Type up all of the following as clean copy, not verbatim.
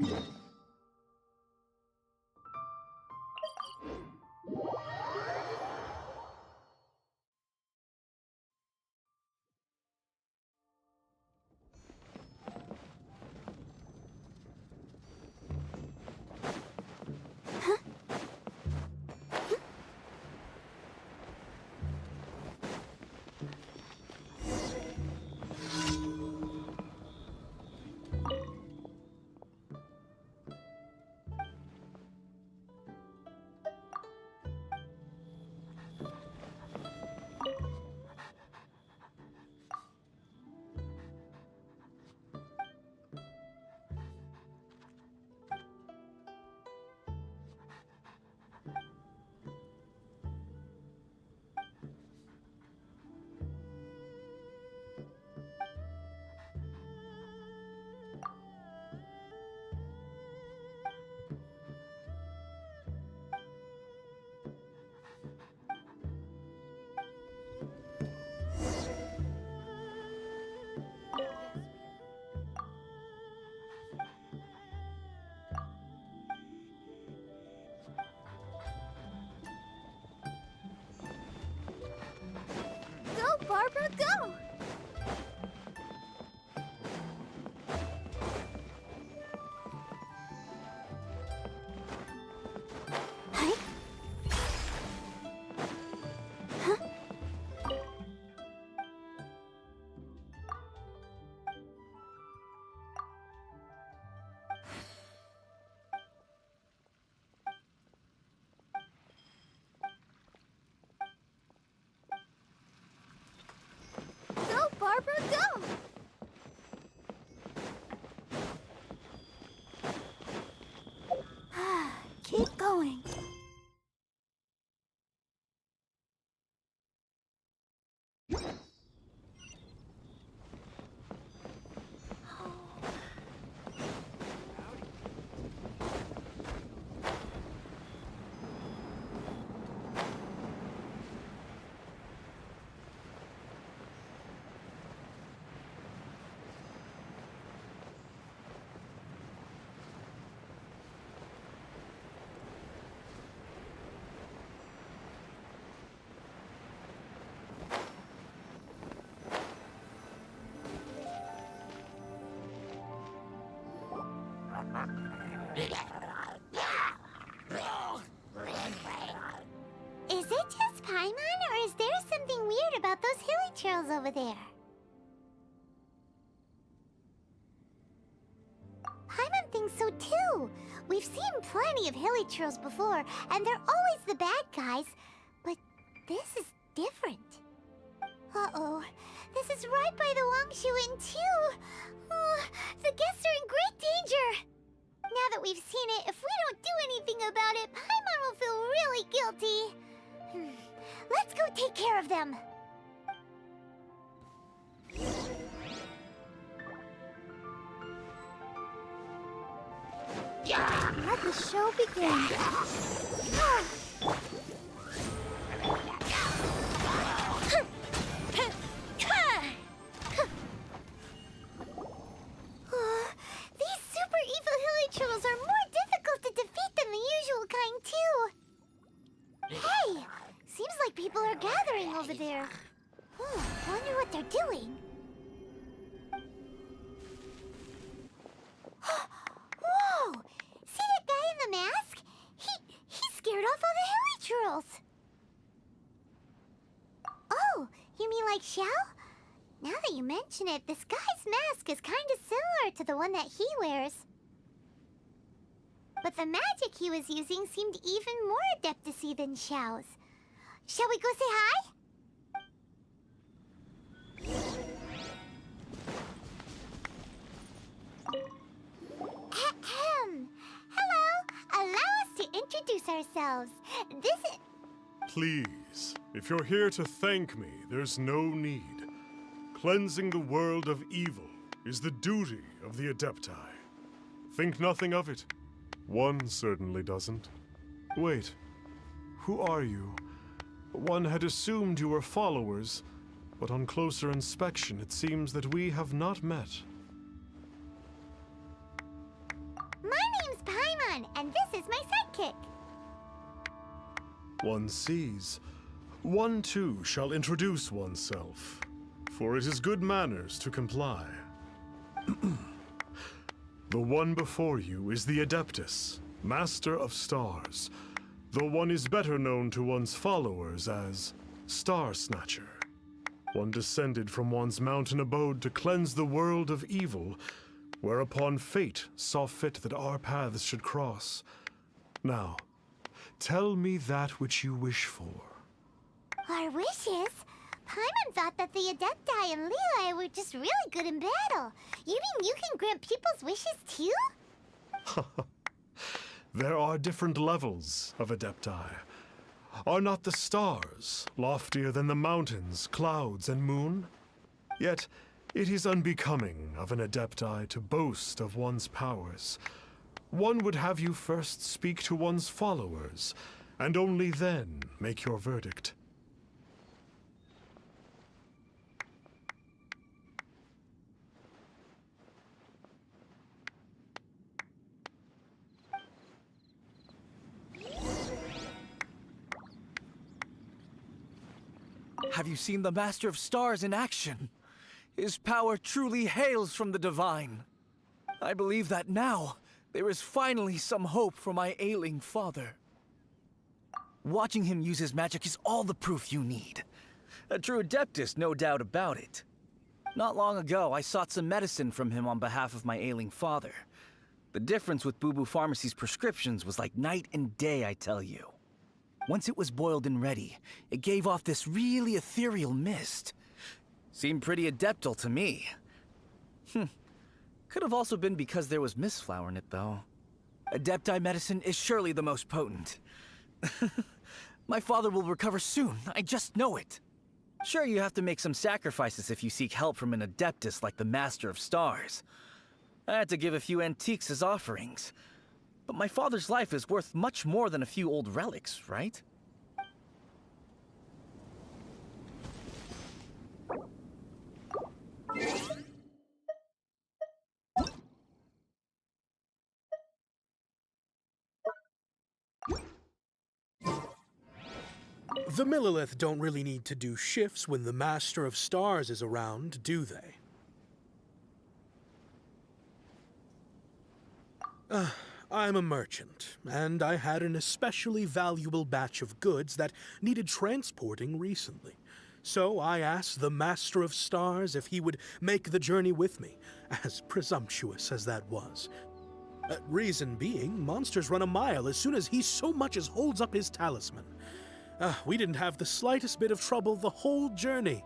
Go, Barbara, go! Hey? Huh? Go, Barbara, go! Keep going. Is it just Paimon, or is there something weird about those hilly trails over there? Paimon thinks so too. We've seen plenty of hilly trails before, and they're always the bad guys. But this is different. Uh-oh. This is right by the Wangshu Inn too. Oh, the guests are in great danger. Now that we've seen it, if we don't do anything about it, Paimon will feel really guilty. Let's go take care of them. Let the show begin. These super evil hilly trolls are more difficult to defeat than the usual kind, too. Hey! Seems like people are gathering over there. Wonder what they're doing. Whoa! See that guy in the mask? He scared off all the hilly trolls. Oh, you mean like Xiao? Now that you mention it, this guy's mask is kind of similar to the one that he wears. But the magic he was using seemed even more adeptacy than Xiao's. Shall we go say hi? Ahem. Hello. Allow us to introduce ourselves. This is... Please, if you're here to thank me, there's no need. Cleansing the world of evil is the duty of the Adepti. Think nothing of it. One certainly doesn't. Wait, who are you? One had assumed you were followers, but on closer inspection it seems that we have not met. My Juan, and this is my sidekick. One sees. One too shall introduce oneself, for it is good manners to comply. The one before you is the Adeptus, Master of Stars, though one is better known to one's followers as Star Snatcher. One descended from one's mountain abode to cleanse the world of evil, whereupon fate saw fit that our paths should cross. Now, tell me that which you wish for. Our wishes? Paimon thought that the Adepti and Leela were just really good in battle. You mean you can grant people's wishes too? There are different levels of Adepti. Are not the stars loftier than the mountains, clouds, and moon? Yet, it is unbecoming of an Adepti to boast of one's powers. One would have you first speak to one's followers, and only then make your verdict. Have you seen the Master of Stars in action? His power truly hails from the divine. I believe that now, there is finally some hope for my ailing father. Watching him use his magic is all the proof you need. A true Adeptus, no doubt about it. Not long ago, I sought some medicine from him on behalf of my ailing father. The difference with Boo Boo Pharmacy's prescriptions was like night and day, I tell you. Once it was boiled and ready, it gave off this really ethereal mist. Seemed pretty adeptal to me. Could have also been because there was mistflower in it, though. Adepti medicine is surely the most potent. My father will recover soon, I just know it. Sure, you have to make some sacrifices if you seek help from an Adeptus like the Master of Stars. I had to give a few antiques as offerings. But my father's life is worth much more than a few old relics, right? The Millelith don't really need to do shifts when the Master of Stars is around, do they? I'm a merchant, and I had an especially valuable batch of goods that needed transporting recently. So I asked the Master of Stars if he would make the journey with me, as presumptuous as that was. Reason being, monsters run a mile as soon as he so much as holds up his talisman. We didn't have the slightest bit of trouble the whole journey.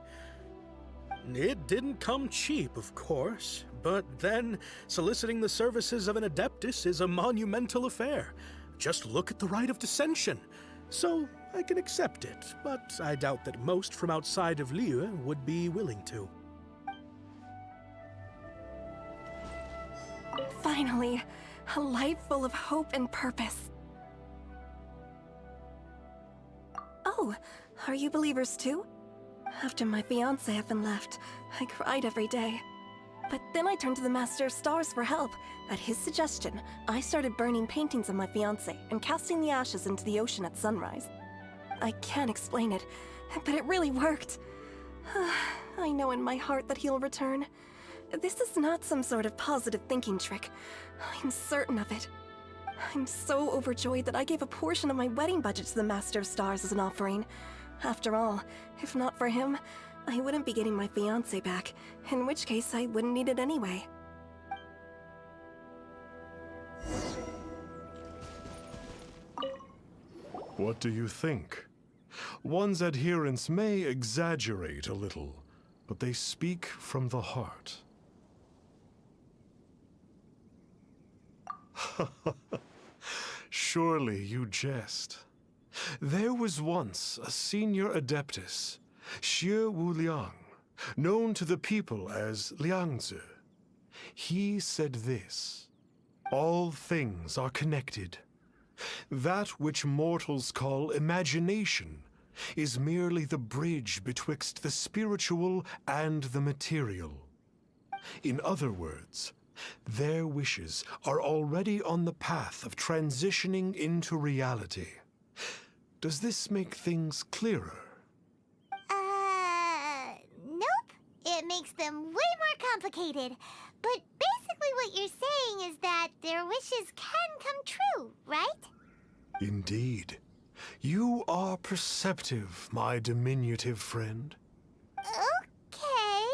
It didn't come cheap, of course, but then soliciting the services of an Adeptus is a monumental affair. Just look at the Rite of Dissension. So I can accept it, but I doubt that most from outside of Liyue would be willing to. Finally, a life full of hope and purpose. Oh, are you believers too? After my fiancé up and left, I cried every day. But then I turned to the Master of Stars for help. At his suggestion, I started burning paintings of my fiancé and casting the ashes into the ocean at sunrise. I can't explain it, but it really worked. I know in my heart that he'll return. This is not some sort of positive thinking trick. I'm certain of it. I'm so overjoyed that I gave a portion of my wedding budget to the Master of Stars as an offering. After all, if not for him, I wouldn't be getting my fiancé back, in which case I wouldn't need it anyway. What do you think? One's adherents may exaggerate a little, but they speak from the heart. Surely you jest. There was once a senior Adeptus, Xie Wuliang, known to the people as Liangzi. He said this: all things are connected. That which mortals call imagination is merely the bridge betwixt the spiritual and the material. In other words, Their wishes are already on the path of transitioning into reality. Does this make things clearer? Nope. It makes them way more complicated. But basically what you're saying is that their wishes can come true, right? Indeed. You are perceptive, my diminutive friend. Okay.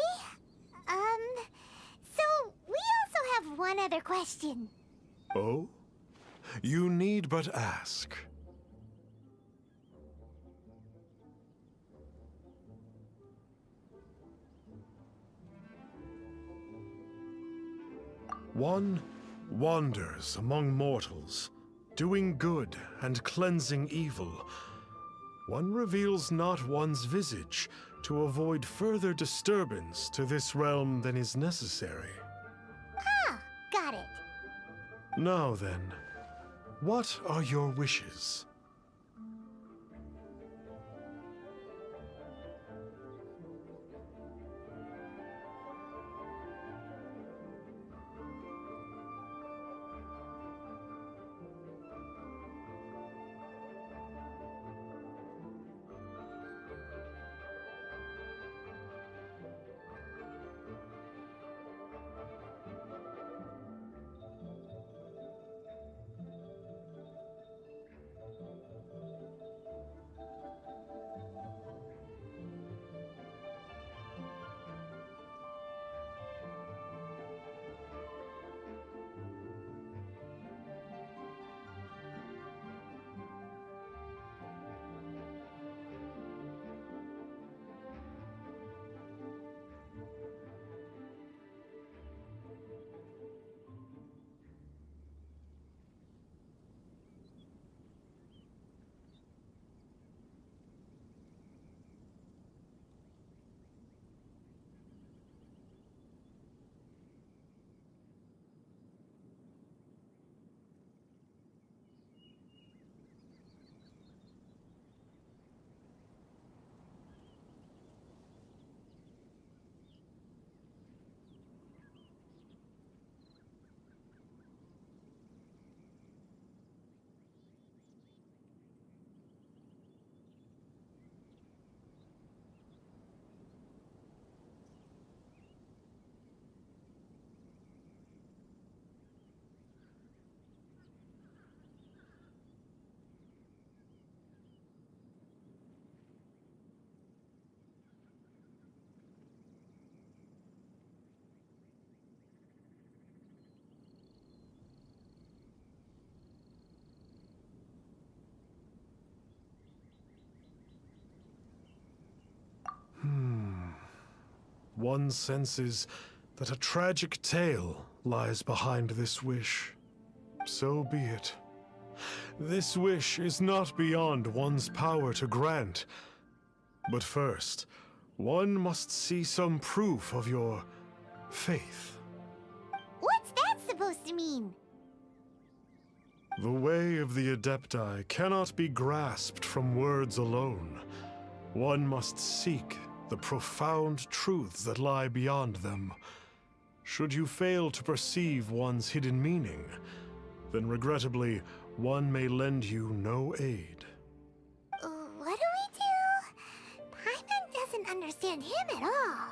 So we also have one other question. Oh? You need but ask. One wanders among mortals, doing good and cleansing evil. One reveals not one's visage to avoid further disturbance to this realm than is necessary. Ah, got it. Now then, what are your wishes? One senses that a tragic tale lies behind this wish. So be it. This wish is not beyond one's power to grant. But first, one must see some proof of your faith. What's that supposed to mean? The way of the Adepti cannot be grasped from words alone. One must seek the profound truths that lie beyond them. Should you fail to perceive one's hidden meaning, then regrettably, one may lend you no aid. What do? Paimon doesn't understand him at all.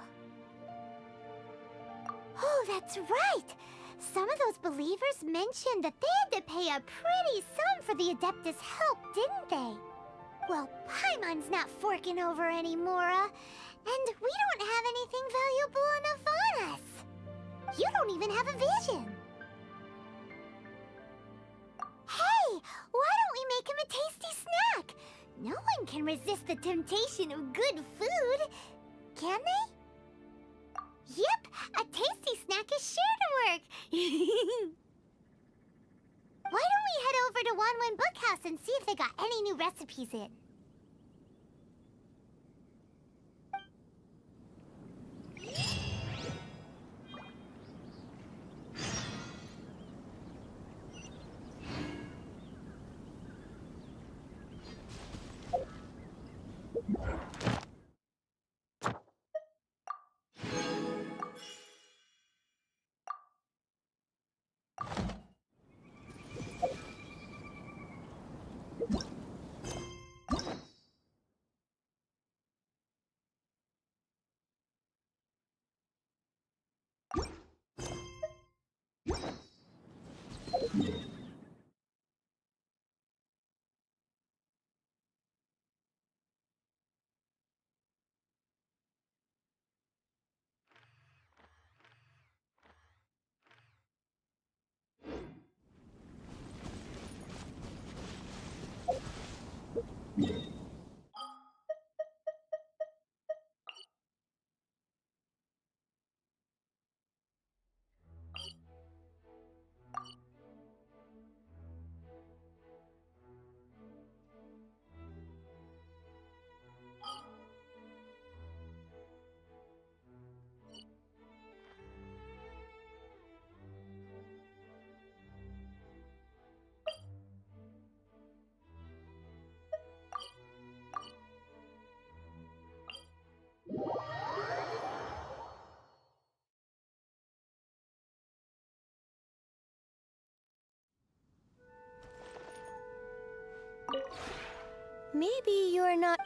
Oh, that's right! Some of those believers mentioned that they had to pay a pretty sum for the Adeptus' help, didn't they? Well, Paimon's not forking over anymore, and we don't have anything valuable enough on us. You don't even have a vision. Hey, why don't we make him a tasty snack? No one can resist the temptation of good food, can they? Yep, a tasty snack is sure to work. Why don't we head over to Wanwen Bookhouse and see if they got any new recipes in? Maybe you're not...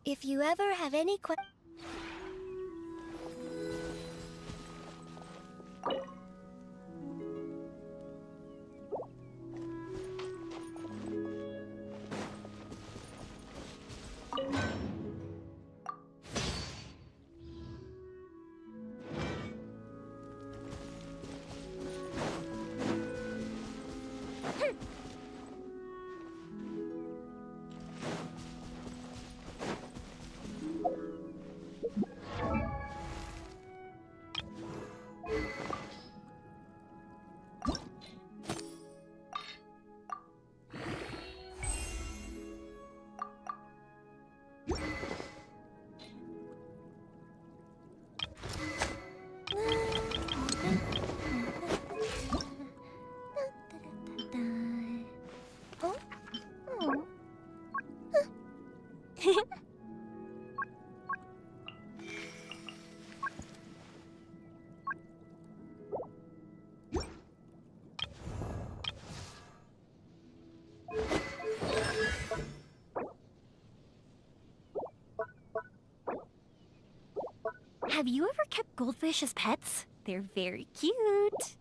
If you ever have any questions... Oh? Oh. Have you ever kept goldfish as pets? They're very cute.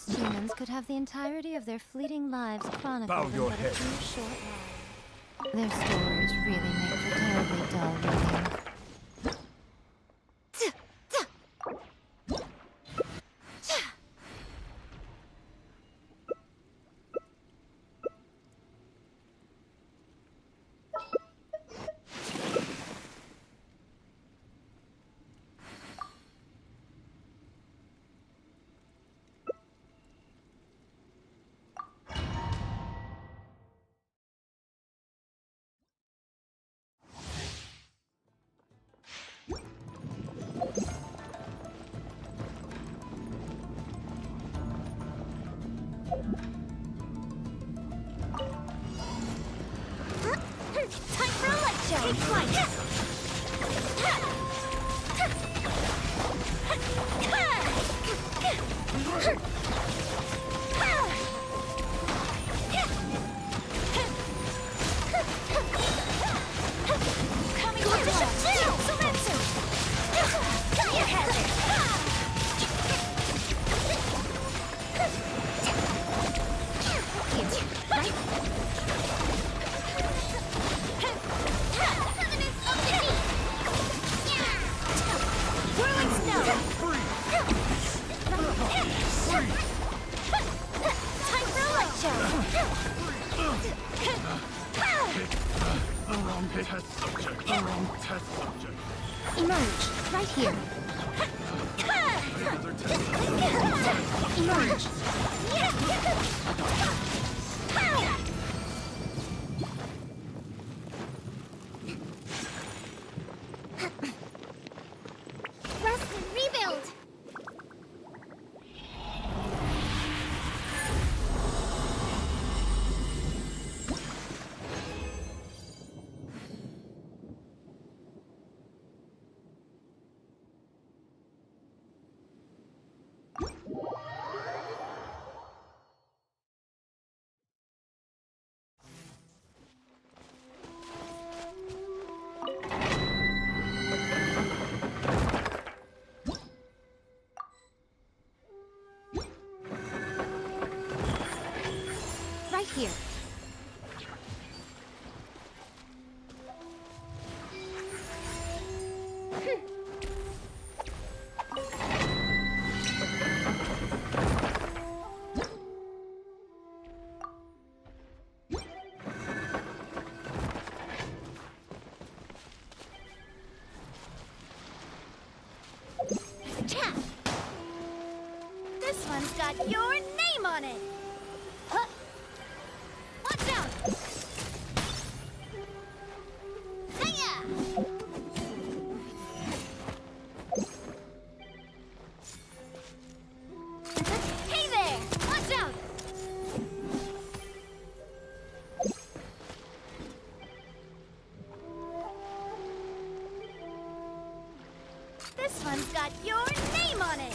Most humans could have the entirety of their fleeting lives chronicled Bow in your but head. a few short lines. Their stories really make for terribly dull reading. Time for a light show! Take flight! Coming through! Sometsu! Fire hazard! Right? Whirling snow! Time for a light show! Emerge, right here. Emerge. Rest and rebuild! Right here. Cha! This one's got your name on it! Huh. Watch out! Hiya! Hey there! Watch out! This one's got your name on it!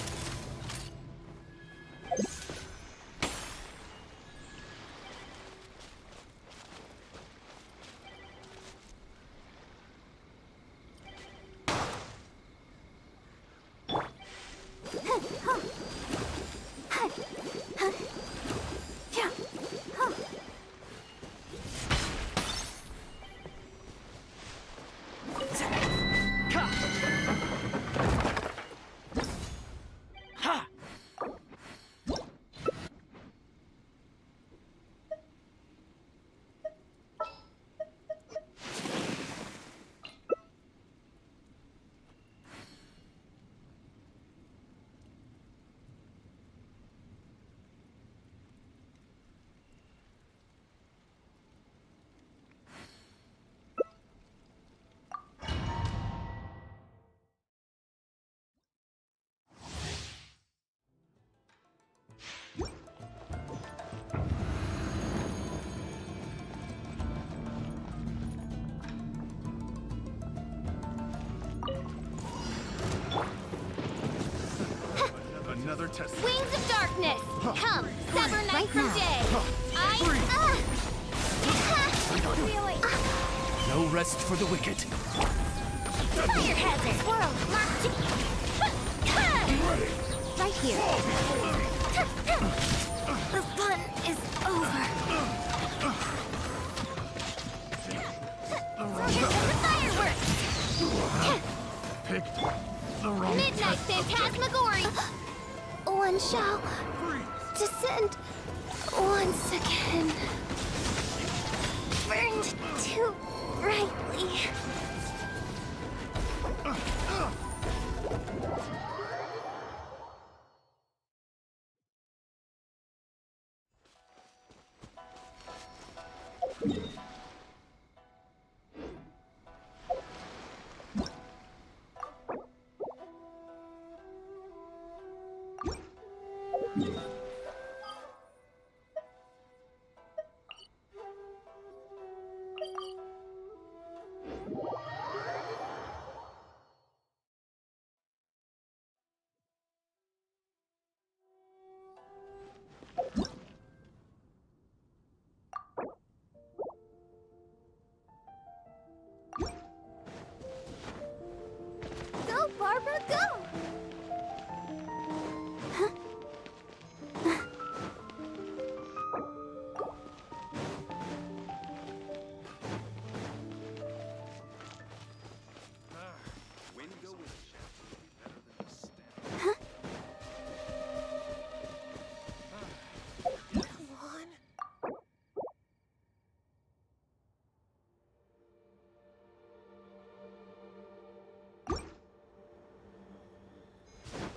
Another test. Wings of darkness! Come, sever night from day! No rest for the wicked. Fire hazard! Swirl! Lock to... Right here! The fun is over. Here come the fireworks! Picked the wrong Midnight Phantasmagory! One shall descend once again. Burned too brightly. Go, Barbara, go!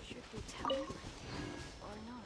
Should we tell him or not?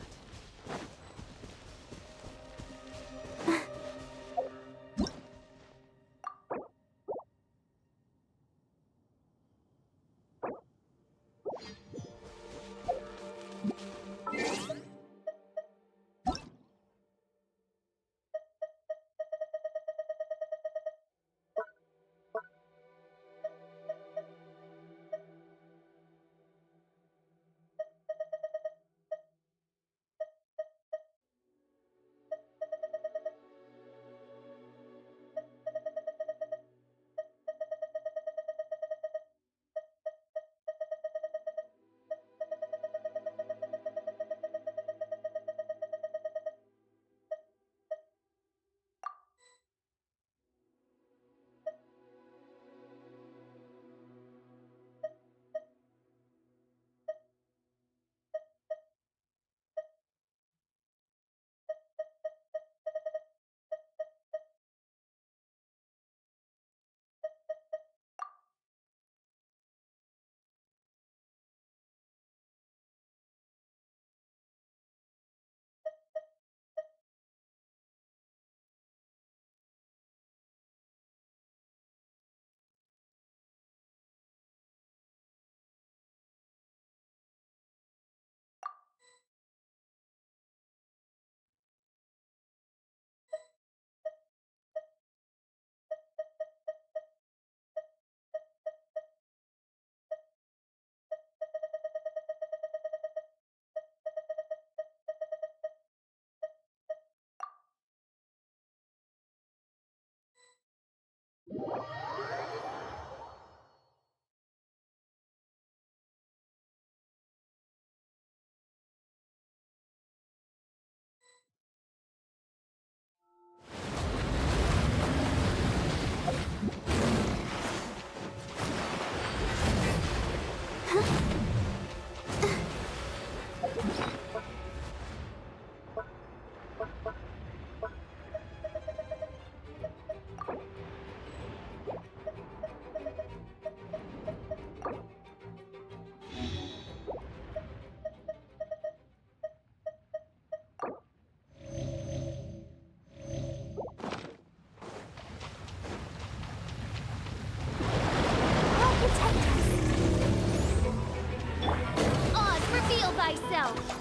thyself.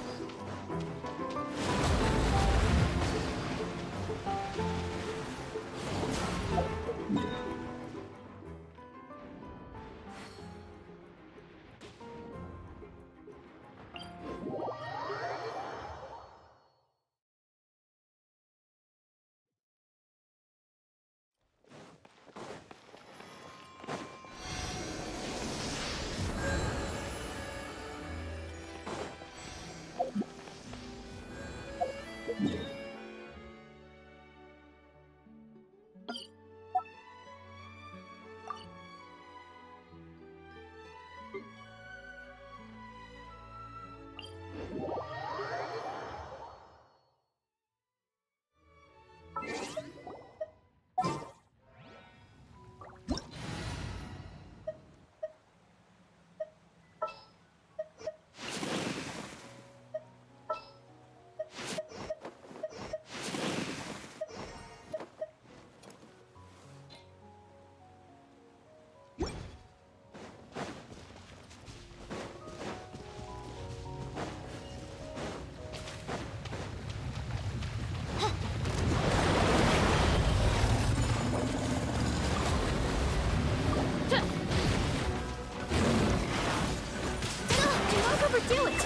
Do not overdo it!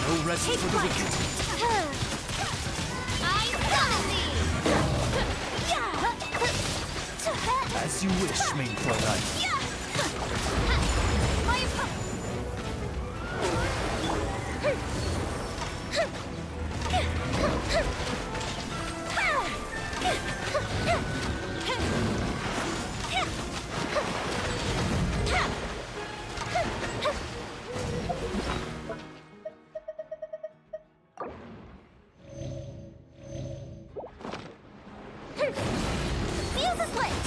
No rest for the wicked. I summon thee! As you wish, main Fräulein. Fuse is lit!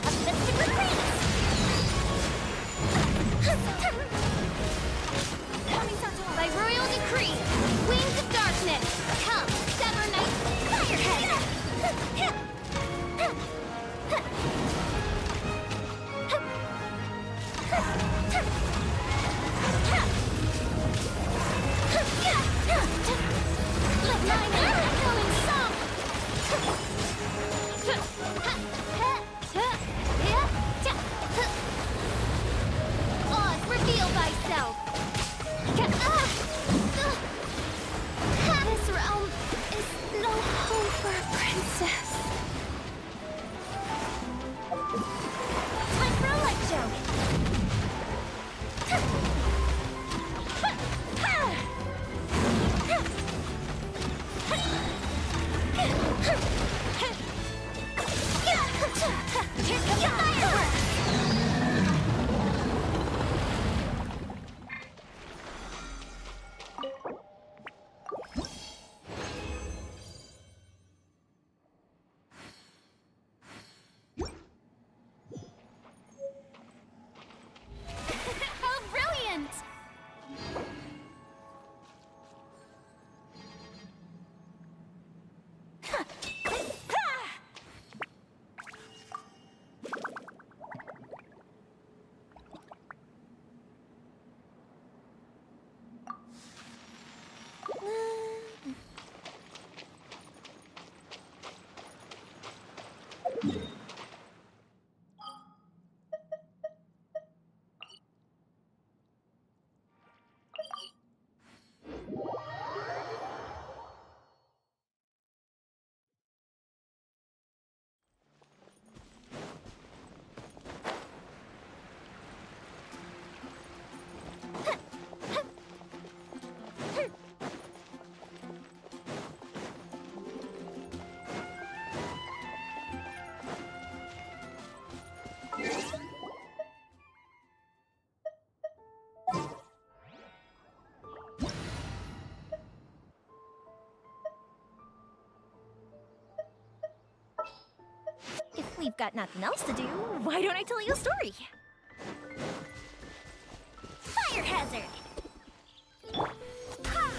A mystic retreat! By royal decree, wings of darkness, come, sever night, firehead! Let mine echoing song! Oz, reveal thyself! This realm is no home for a princess. Time for a light show! Here comes the fireworks! How brilliant! If we've got nothing else to do, why don't I tell you a story? Fire hazard! Ha!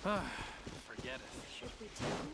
Forget it. Should we tell him?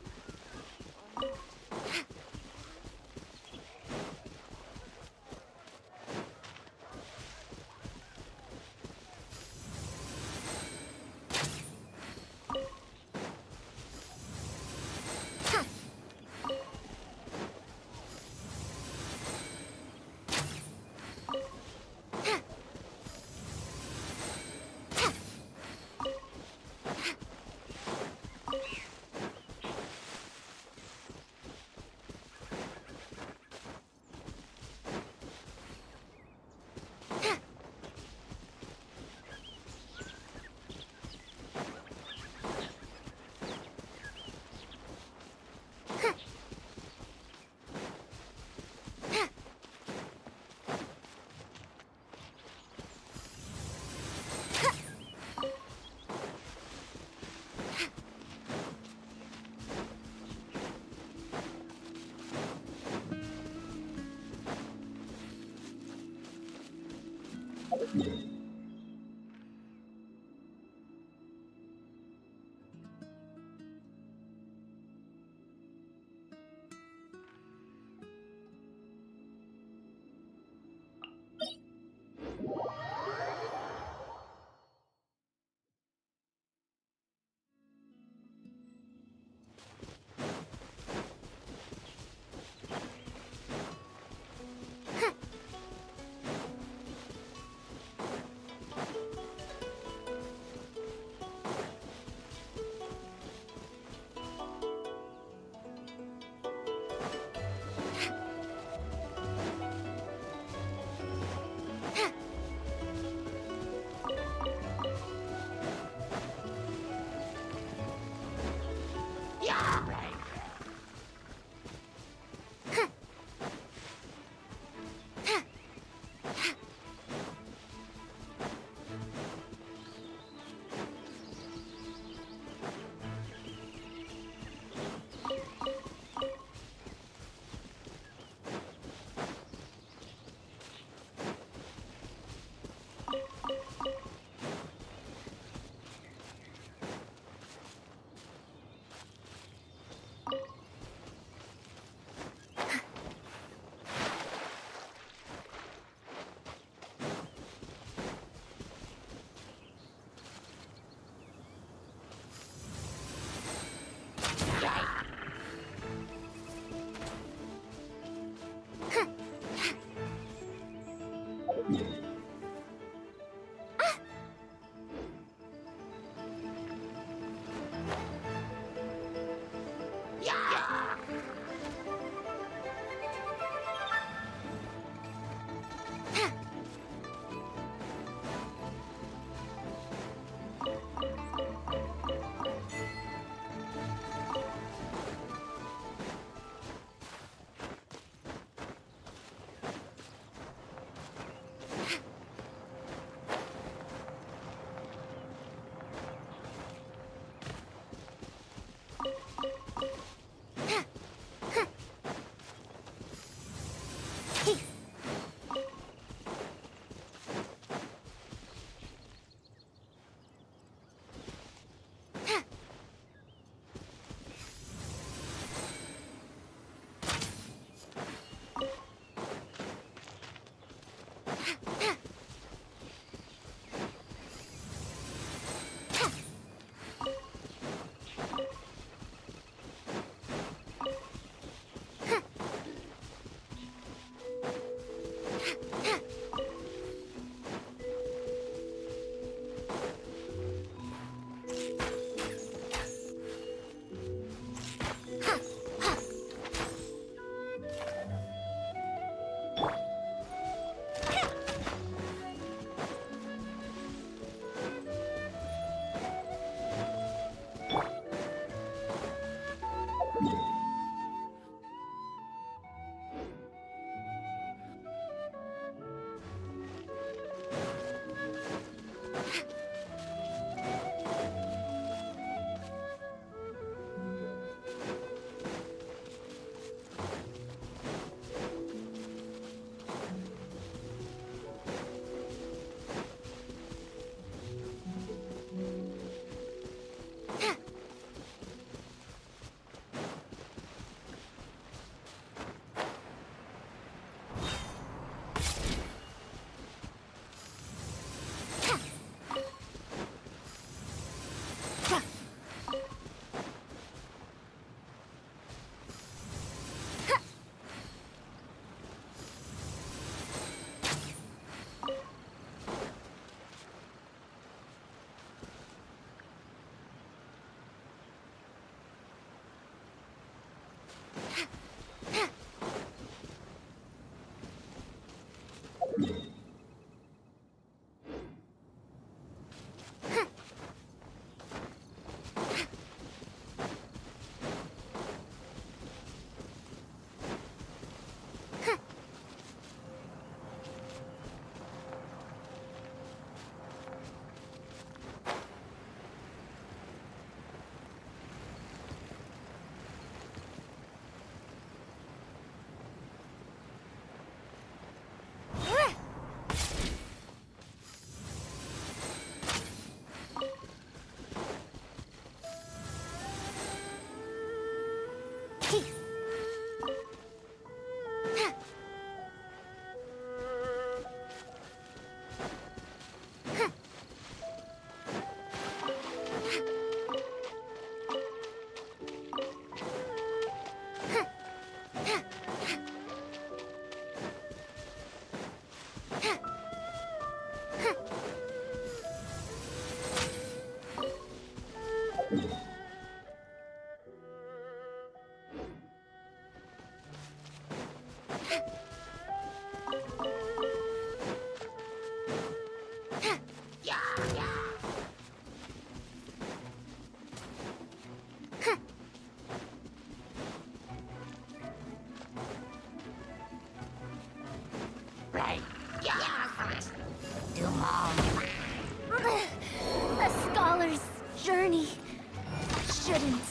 shouldn't.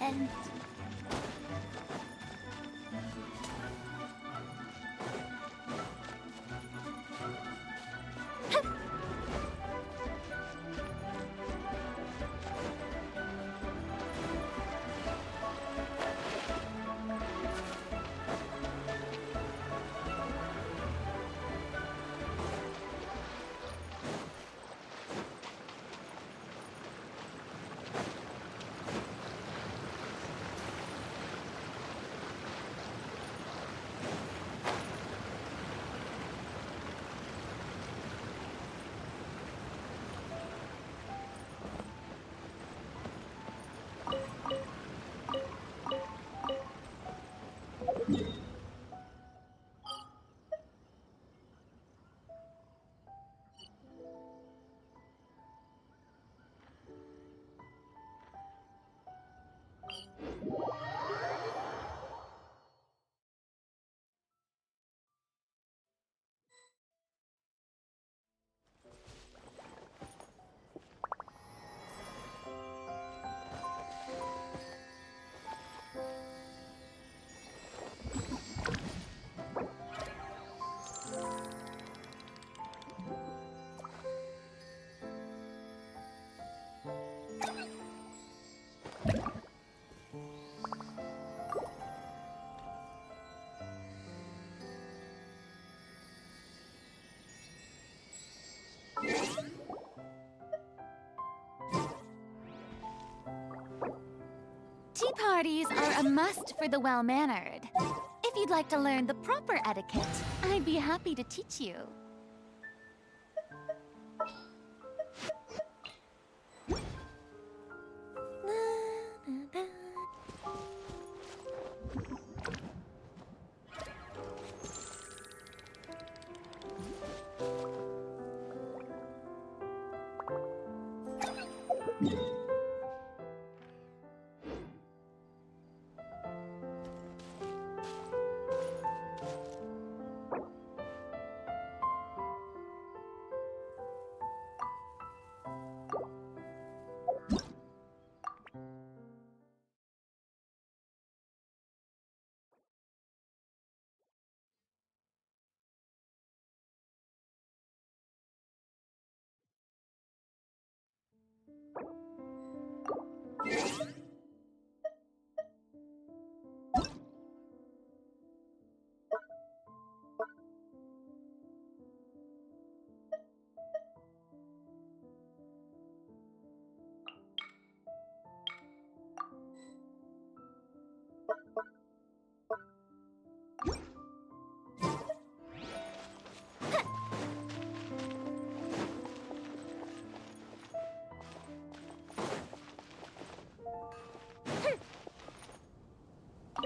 And... Tea parties are a must for the well-mannered. If you'd like to learn the proper etiquette, I'd be happy to teach you.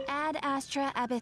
Ad Astra Abyss.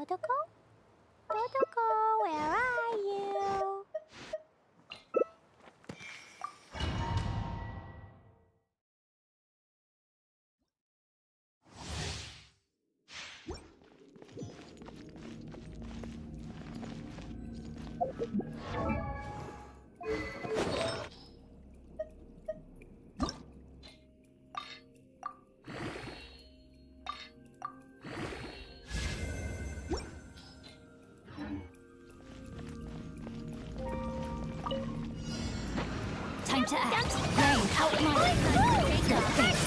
Dodoko? Dodoko, where are you? Time to act. Rain, outline. The fate.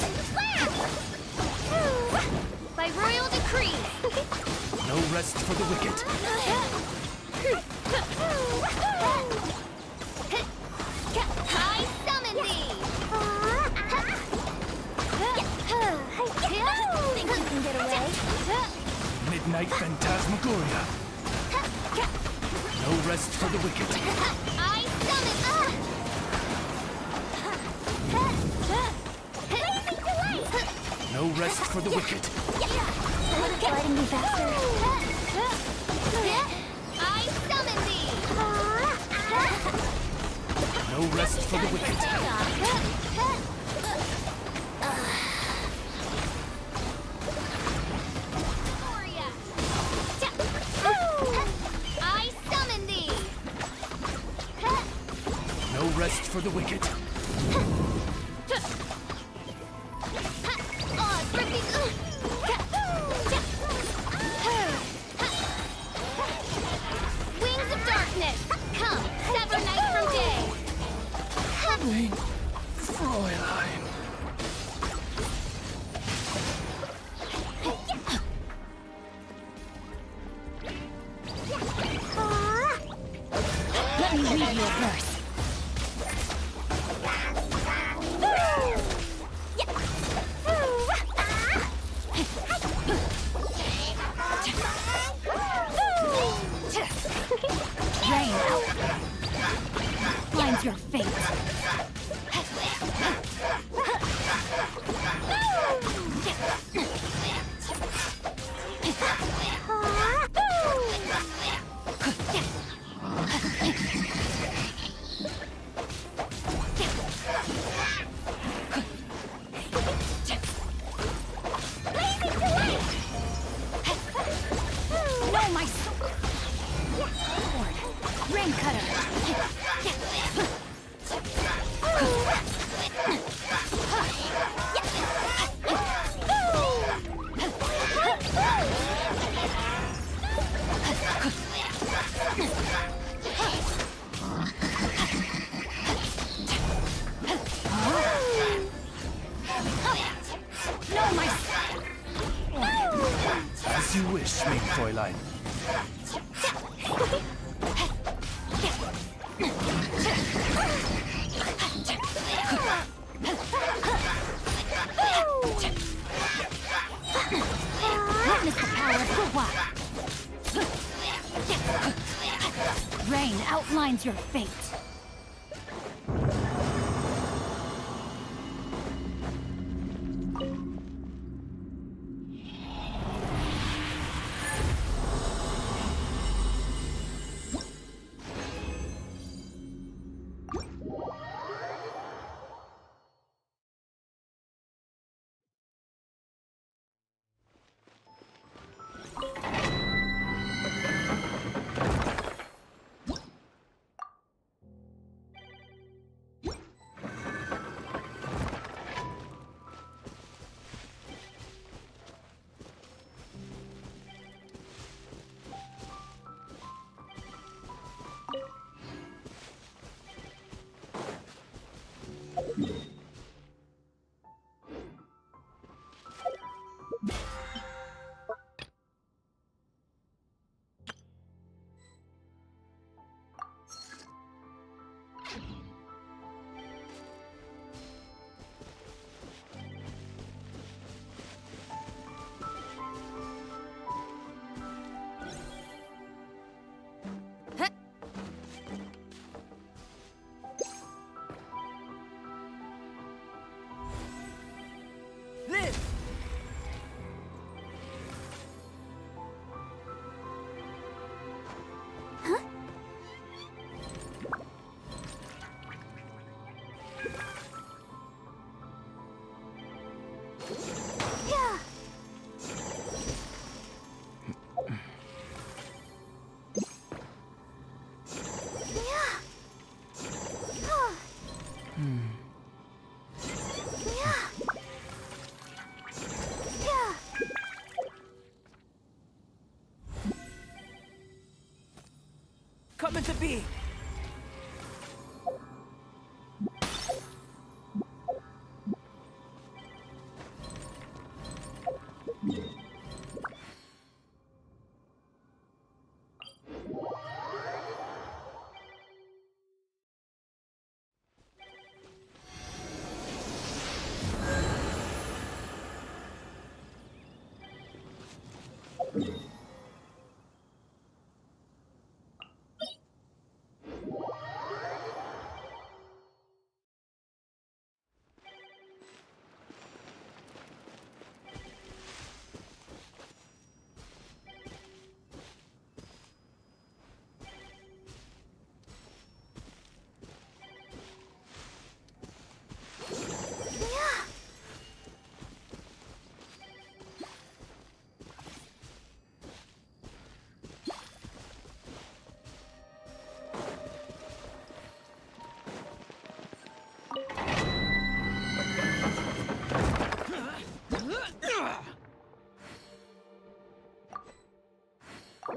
By royal decree. No rest for the wicked. I summon thee. Think you can get away? Midnight Phantasmagoria. No rest for the wicked. I summon. No rest for the wicked. Letting me faster. I summon thee. No rest for the wicked. I summon thee. No rest for the wicked. Wings of darkness, come, sever night from day. Rain, Fräulein. Let me read you a verse. Rain outlines your fate. No, my sword! Rain cutter! No, my... As you wish, mein Fräulein. Witness the power of Hua! Rain outlines your fate. cometh to be.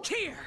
Here!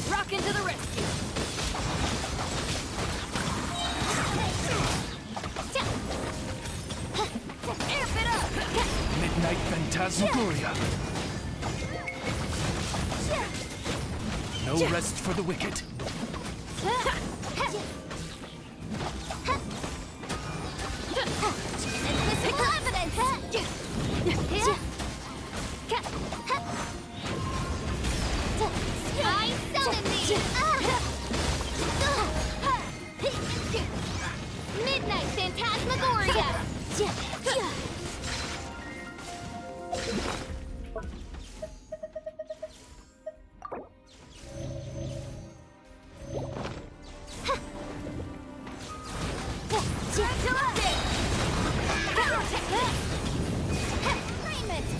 Rock into the rescue! Amp it up! Midnight Phantasmagoria. No rest for the wicked. Physical evidence! I summon thee! Midnight Phantasmagoria!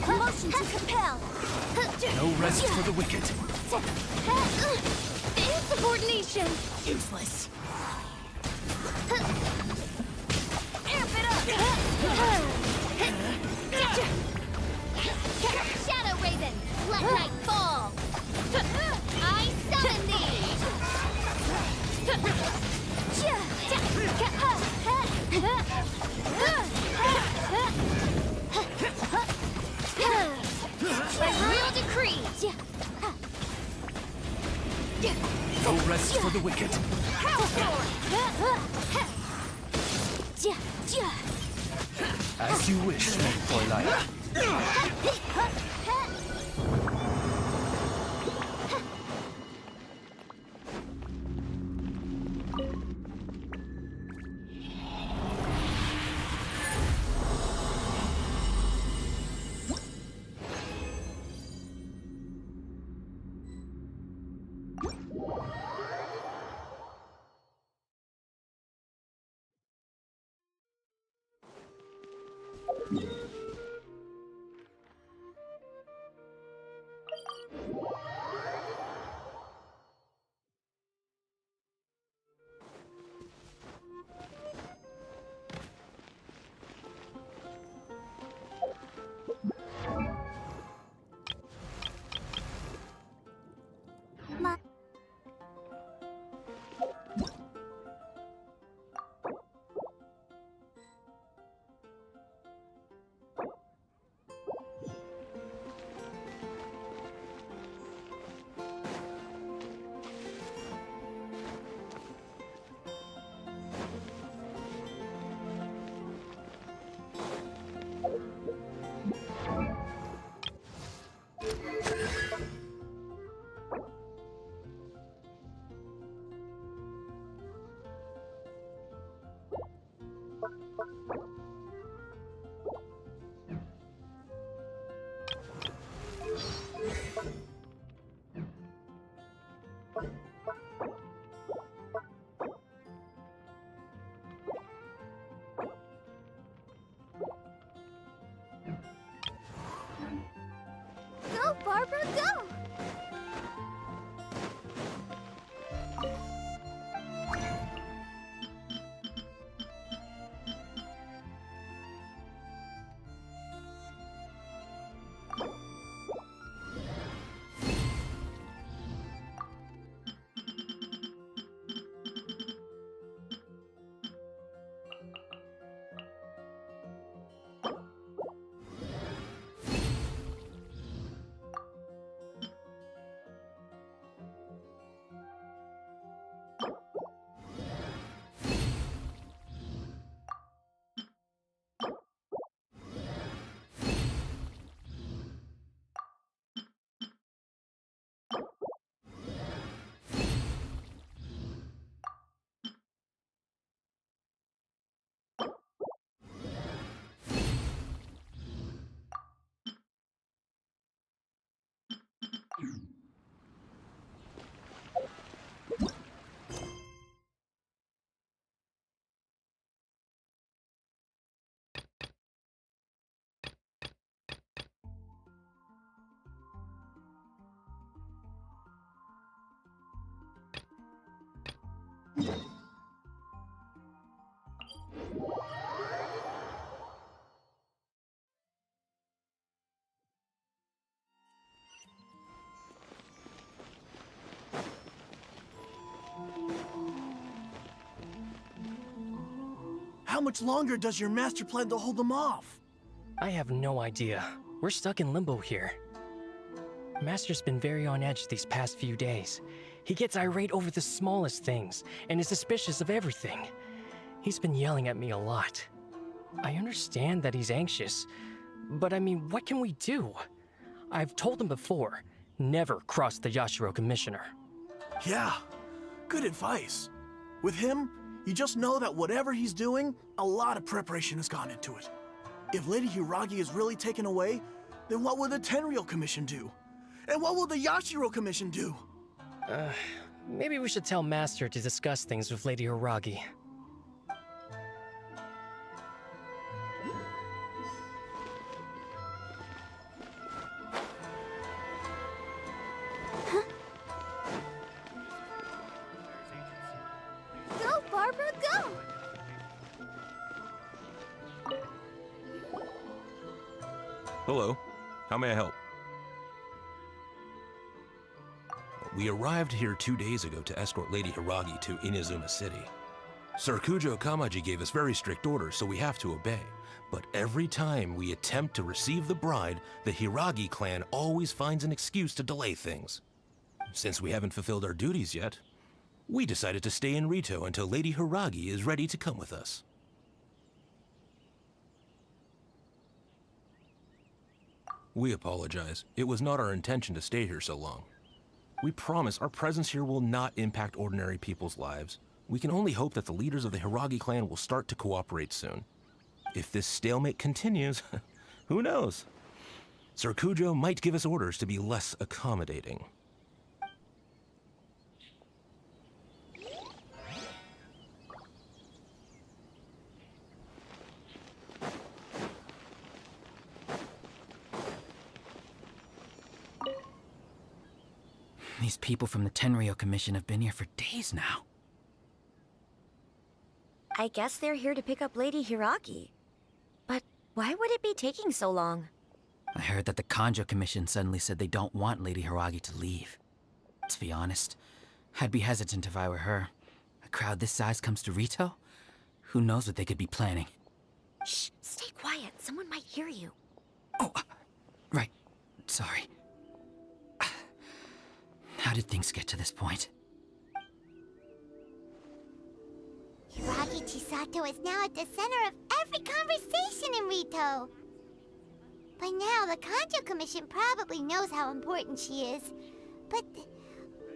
Motion to compel! No rest for the wicked. Insubordination! Useless. Amp it up! Shadow Raven, let night fall! I summon By royal decree! No rest for the wicked. As you wish, Fräulein. Go, Barbara, go! How much longer does your master plan to hold them off? I have no idea. We're stuck in limbo here. Master's been very on edge these past few days. He gets irate over the smallest things and is suspicious of everything. He's been yelling at me a lot. I understand that he's anxious, but I mean, what can we do? I've told him before, never cross the Yashiro Commissioner. Yeah, good advice. With him, you just know that whatever he's doing, a lot of preparation has gone into it. If Lady Hiragi is really taken away, then what will the Tenryou Commission do? And what will the Yashiro Commission do? Maybe we should tell Master to discuss things with Lady Hiragi. Go, Barbara, go! Hello. How may I help? We arrived here 2 days ago to escort Lady Hiragi to Inazuma City. Sir Kujo Kamaji gave us very strict orders, so we have to obey. But every time we attempt to receive the bride, the Hiragi clan always finds an excuse to delay things. Since we haven't fulfilled our duties yet, we decided to stay in Rito until Lady Hiragi is ready to come with us. We apologize. It was not our intention to stay here so long. We promise our presence here will not impact ordinary people's lives. We can only hope that the leaders of the Hiragi clan will start to cooperate soon. If this stalemate continues, who knows? Sir Kujo might give us orders to be less accommodating. These people from the Tenryou Commission have been here for days now. I guess they're here to pick up Lady Hiragi. But why would it be taking so long? I heard that the Kanjo Commission suddenly said they don't want Lady Hiragi to leave. To be honest, I'd be hesitant if I were her. A crowd this size comes to Rito? Who knows what they could be planning? Shh, stay quiet. Someone might hear you. Oh, right. Sorry. How did things get to this point? Hiragi Chisato is now at the center of every conversation in Rito. By now, the Kanjo Commission probably knows how important she is. But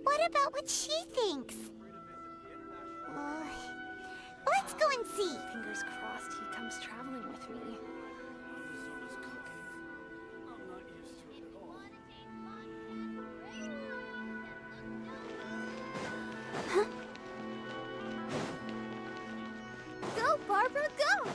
what about what she thinks? Let's go and see. Fingers crossed comes traveling with me. Go, Barbara, go!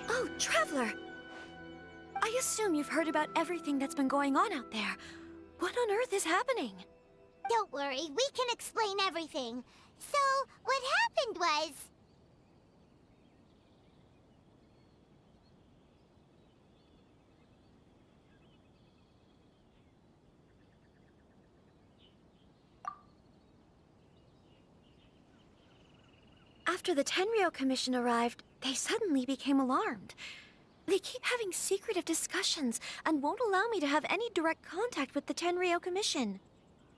Oh, Traveler! I assume you've heard about everything that's been going on out there. What on earth is happening? Don't worry, we can explain everything. So, what happened was... After the Tenryou Commission arrived, they suddenly became alarmed. They keep having secretive discussions and won't allow me to have any direct contact with the Tenryou Commission.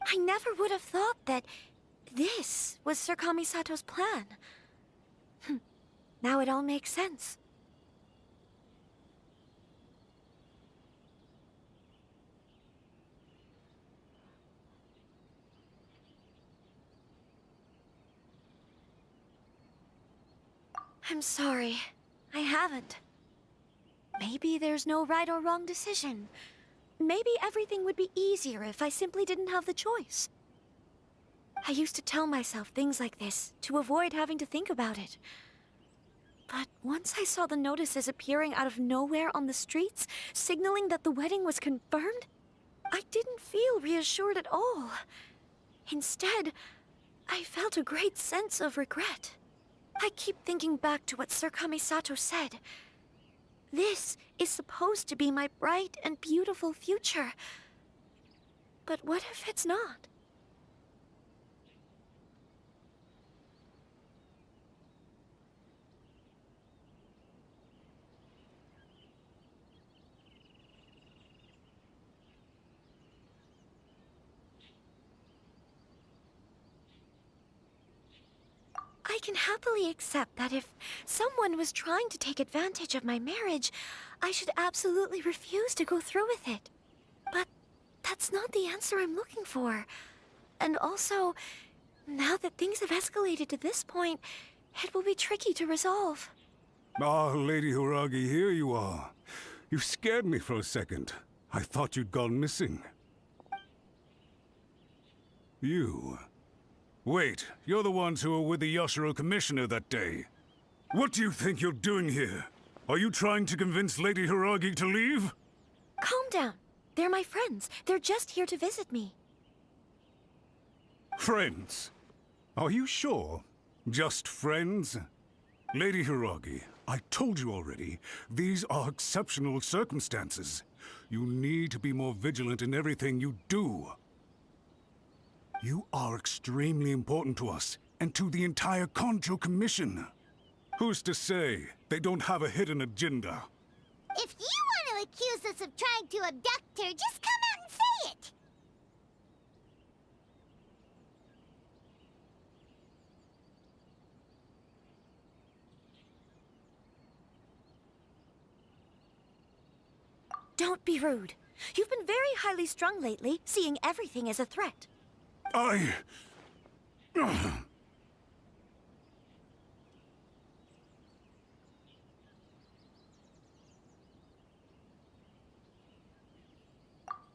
I never would have thought that this was Sir Kamisato's plan. Now it all makes sense. I'm sorry. I haven't. Maybe there's no right or wrong decision. Maybe everything would be easier if I simply didn't have the choice. I used to tell myself things like this to avoid having to think about it. But once I saw the notices appearing out of nowhere on the streets, signaling that the wedding was confirmed, I didn't feel reassured at all. Instead, I felt a great sense of regret. I keep thinking back to what Sir Kamisato said. This is supposed to be my bright and beautiful future. But what if it's not? I can happily accept that if someone was trying to take advantage of my marriage, I should absolutely refuse to go through with it. But that's not the answer I'm looking for. And also, now that things have escalated to this point, it will be tricky to resolve. Ah, Lady Hiragi, here you are. You scared me for a second. I thought you'd gone missing. You... Wait, you're the ones who were with the Yoshiro Commissioner that day. What do you think you're doing here? Are you trying to convince Lady Hiragi to leave? Calm down. They're my friends. They're just here to visit me. Friends? Are you sure? Just friends? Lady Hiragi, I told you already, these are exceptional circumstances. You need to be more vigilant in everything you do. You are extremely important to us, and to the entire Kanjo Commission. Who's to say they don't have a hidden agenda? If you want to accuse us of trying to abduct her, just come out and say it! Don't be rude. You've been very highly strung lately, seeing everything as a threat.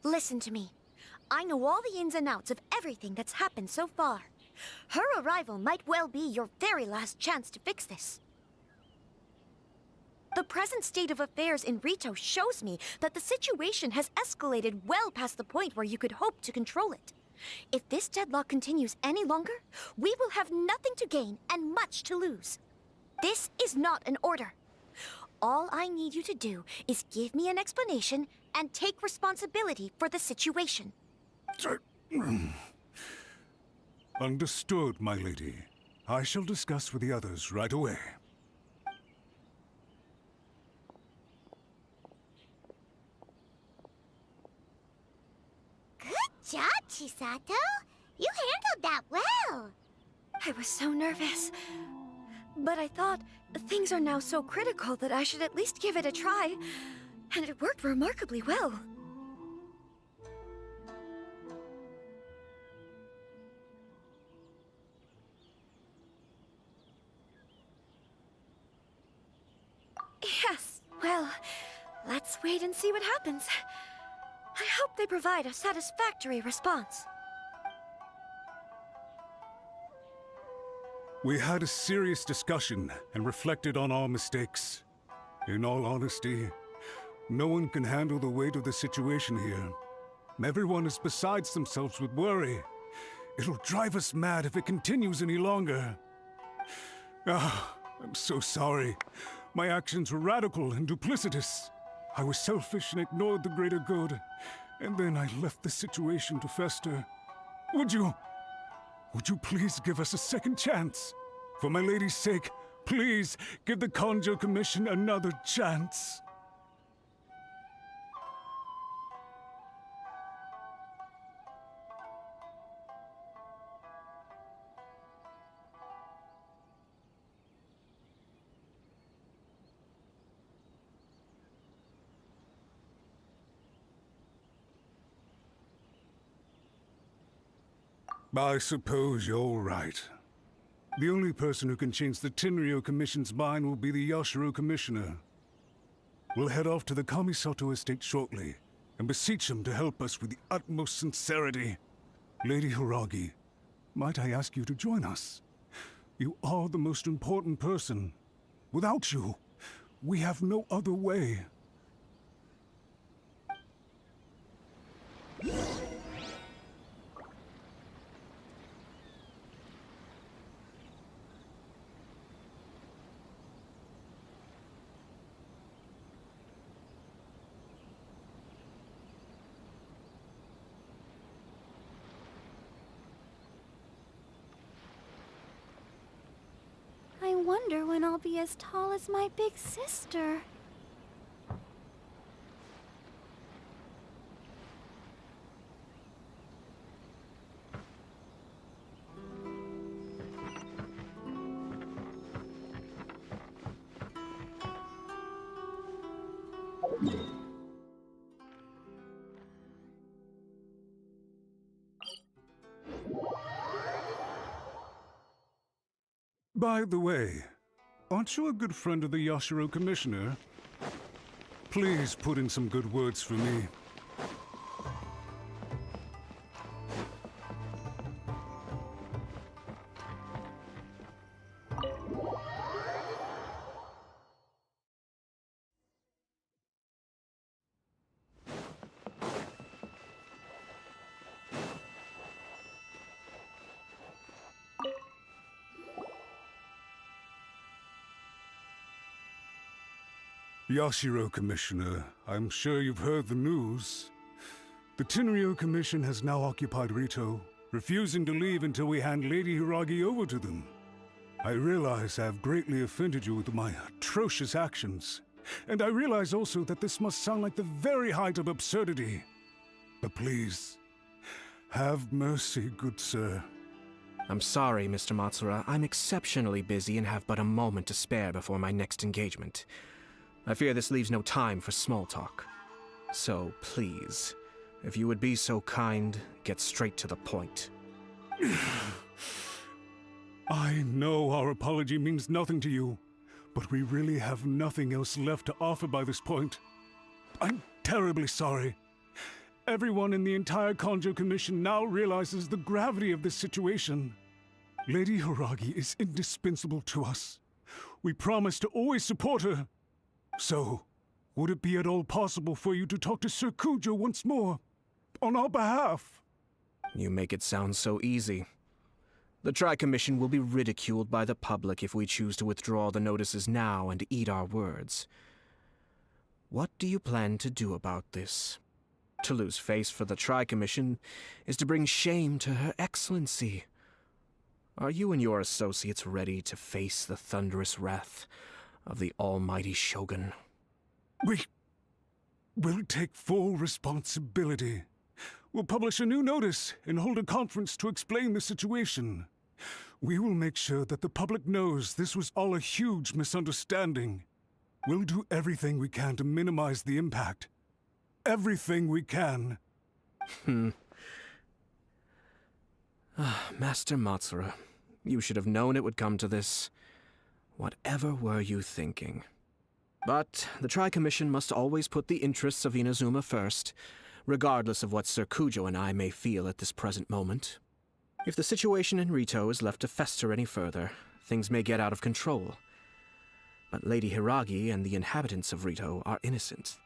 Listen to me. I know all the ins and outs of everything that's happened so far. Her arrival might well be your very last chance to fix this. The present state of affairs in Rito shows me that the situation has escalated well past the point where you could hope to control it. If this deadlock continues any longer, we will have nothing to gain and much to lose. This is not an order. All I need you to do is give me an explanation and take responsibility for the situation. Understood, my lady. I shall discuss with the others right away. Good job, Chisato. You handled that well. I was so nervous. But I thought things are now so critical that I should at least give it a try. And it worked remarkably well. Yes, well, let's wait and see what happens. I hope they provide a satisfactory response. We had a serious discussion and reflected on our mistakes. In all honesty, no one can handle the weight of the situation here. Everyone is beside themselves with worry. It'll drive us mad if it continues any longer. I'm so sorry. My actions were radical and duplicitous. I was selfish and ignored the greater good. And then I left the situation to fester. Would you please give us a second chance? For my lady's sake, please give the Conjo Commission another chance. I suppose you're right. The only person who can change the Tenryo Commission's mind will be the Yashiro Commissioner. We'll head off to the Kamisato estate shortly and beseech him to help us with the utmost sincerity. Lady Hiragi, might I ask you to join us? You are the most important person. Without you, we have no other way. I wonder when I'll be as tall as my big sister. By the way, aren't you a good friend of the Yashiro Commissioner? Please put in some good words for me. Yashiro Commissioner, I'm sure you've heard the news. The Tenryo Commission has now occupied Rito, refusing to leave until we hand Lady Hiragi over to them. I realize I have greatly offended you with my atrocious actions, and I realize also that this must sound like the very height of absurdity. But please, have mercy, good sir. I'm sorry, Mr. Matsura. I'm exceptionally busy and have but a moment to spare before my next engagement. I fear this leaves no time for small talk. So, please, if you would be so kind, get straight to the point. I know our apology means nothing to you, but we really have nothing else left to offer by this point. I'm terribly sorry. Everyone in the entire Conjo Commission now realizes the gravity of this situation. Lady Hiragi is indispensable to us. We promise to always support her. So, would it be at all possible for you to talk to Sir Kujo once more, on our behalf? You make it sound so easy. The Tri-Commission will be ridiculed by the public if we choose to withdraw the notices now and eat our words. What do you plan to do about this? To lose face for the Tri-Commission is to bring shame to Her Excellency. Are you and your associates ready to face the thunderous wrath of the almighty Shogun? We'll take full responsibility. We'll publish a new notice and hold a conference to explain the situation. We will make sure that the public knows this was all a huge misunderstanding. We'll do everything we can to minimize the impact. Everything we can. Master Matsura, you should have known it would come to this. Whatever were you thinking? But the Tri-Commission must always put the interests of Inazuma first, regardless of what Sir Kujo and I may feel at this present moment. If the situation in Rito is left to fester any further, things may get out of control. But Lady Hiragi and the inhabitants of Rito are innocent.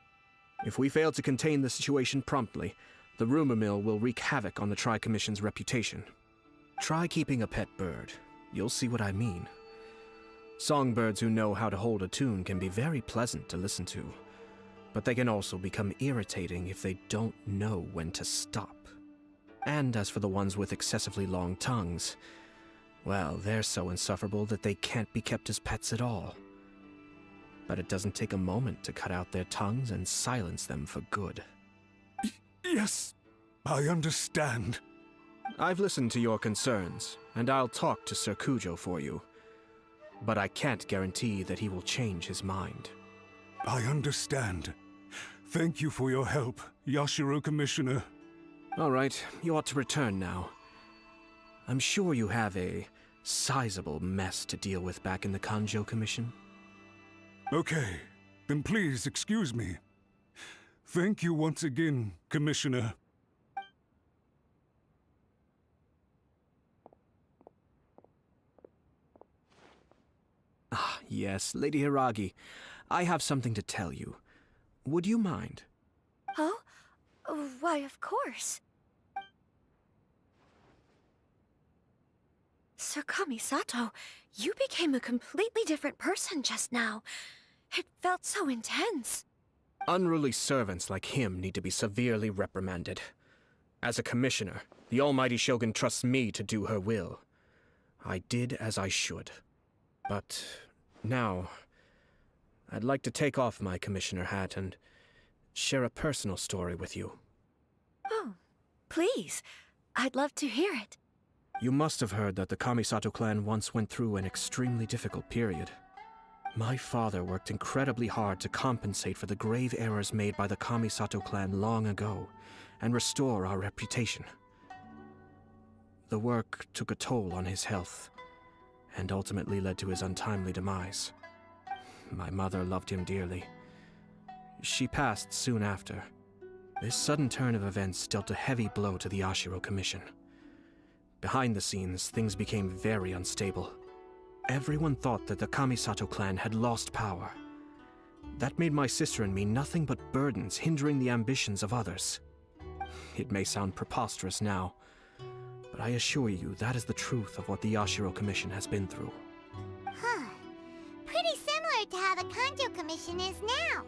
If we fail to contain the situation promptly, the rumor mill will wreak havoc on the Tri-Commission's reputation. Try keeping a pet bird. You'll see what I mean. Songbirds who know how to hold a tune can be very pleasant to listen to, but they can also become irritating if they don't know when to stop. And as for the ones with excessively long tongues, well, they're so insufferable that they can't be kept as pets at all. But it doesn't take a moment to cut out their tongues and silence them for good. Yes, I understand. I've listened to your concerns, and I'll talk to Sir Kujo for you. But I can't guarantee that he will change his mind. I understand. Thank you for your help, Yashiro Commissioner. All right, you ought to return now. I'm sure you have a sizable mess to deal with back in the Kanjo Commission. Okay, then please excuse me. Thank you once again, Commissioner. Ah, yes, Lady Hiragi. I have something to tell you. Would you mind? Oh? Why, of course. Sir Kamisato, you became a completely different person just now. It felt so intense. Unruly servants like him need to be severely reprimanded. As a commissioner, the Almighty Shogun trusts me to do her will. I did as I should. But now, I'd like to take off my commissioner hat and share a personal story with you. Oh, please. I'd love to hear it. You must have heard that the Kamisato clan once went through an extremely difficult period. My father worked incredibly hard to compensate for the grave errors made by the Kamisato clan long ago and restore our reputation. The work took a toll on his health and ultimately led to his untimely demise. My mother loved him dearly. She passed soon after. This sudden turn of events dealt a heavy blow to the Yashiro Commission. Behind the scenes, things became very unstable. Everyone thought that the Kamisato clan had lost power. That made my sister and me nothing but burdens hindering the ambitions of others. It may sound preposterous now, but I assure you that is the truth of what the Yashiro Commission has been through. Huh. Pretty similar to how the Kanjo Commission is now.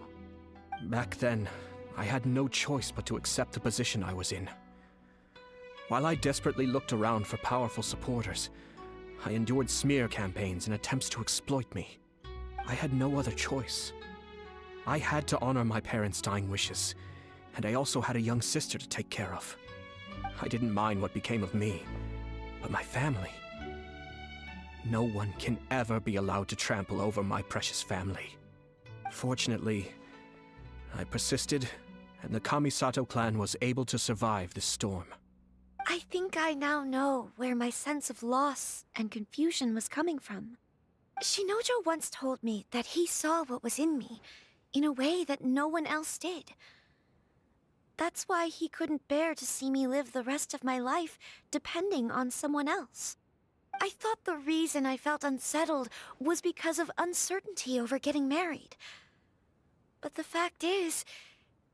Back then, I had no choice but to accept the position I was in. While I desperately looked around for powerful supporters, I endured smear campaigns and attempts to exploit me. I had no other choice. I had to honor my parents' dying wishes, and I also had a young sister to take care of. I didn't mind what became of me, but my family. No one can ever be allowed to trample over my precious family. Fortunately, I persisted, and the Kamisato clan was able to survive this storm. I think I now know where my sense of loss and confusion was coming from. Shinojo once told me that he saw what was in me, in a way that no one else did. That's why he couldn't bear to see me live the rest of my life depending on someone else. I thought the reason I felt unsettled was because of uncertainty over getting married. But the fact is,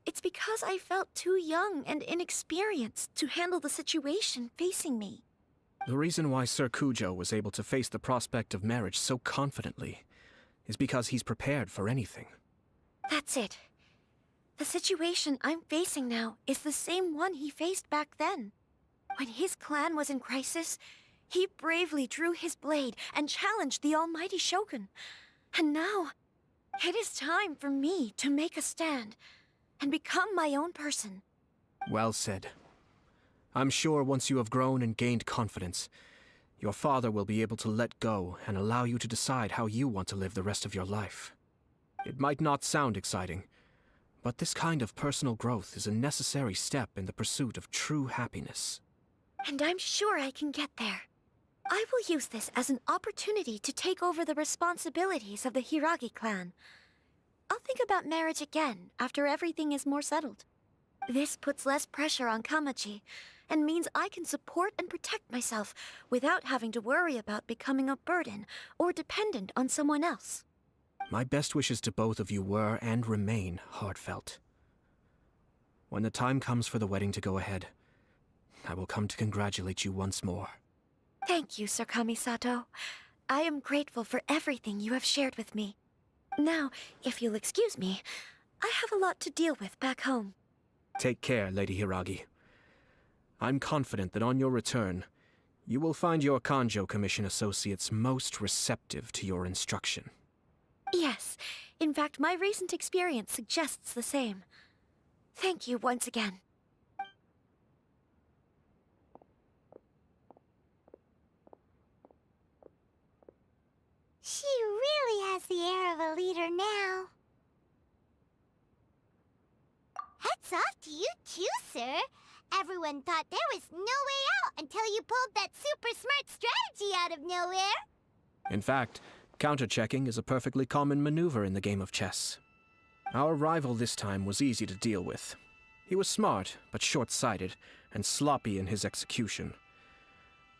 it's because I felt too young and inexperienced to handle the situation facing me. The reason why Sir Kujo was able to face the prospect of marriage so confidently is because he's prepared for anything. That's it. The situation I'm facing now is the same one he faced back then. When his clan was in crisis, he bravely drew his blade and challenged the Almighty Shogun. And now, it is time for me to make a stand and become my own person. Well said. I'm sure once you have grown and gained confidence, your father will be able to let go and allow you to decide how you want to live the rest of your life. It might not sound exciting, but this kind of personal growth is a necessary step in the pursuit of true happiness. And I'm sure I can get there. I will use this as an opportunity to take over the responsibilities of the Hiragi clan. I'll think about marriage again after everything is more settled. This puts less pressure on Kamaji, and means I can support and protect myself without having to worry about becoming a burden or dependent on someone else. My best wishes to both of you were and remain heartfelt. When the time comes for the wedding to go ahead, I will come to congratulate you once more. Thank you, Sir Kamisato. I am grateful for everything you have shared with me. Now, if you'll excuse me, I have a lot to deal with back home. Take care, Lady Hiragi. I'm confident that on your return, you will find your Kanjo Commission associates most receptive to your instruction. Yes, in fact, my recent experience suggests the same. Thank you once again. She really has the air of a leader now. Hats off to you too, sir. Everyone thought there was no way out until you pulled that super smart strategy out of nowhere. In fact, counter-checking is a perfectly common maneuver in the game of chess. Our rival this time was easy to deal with. He was smart, but short-sighted, and sloppy in his execution.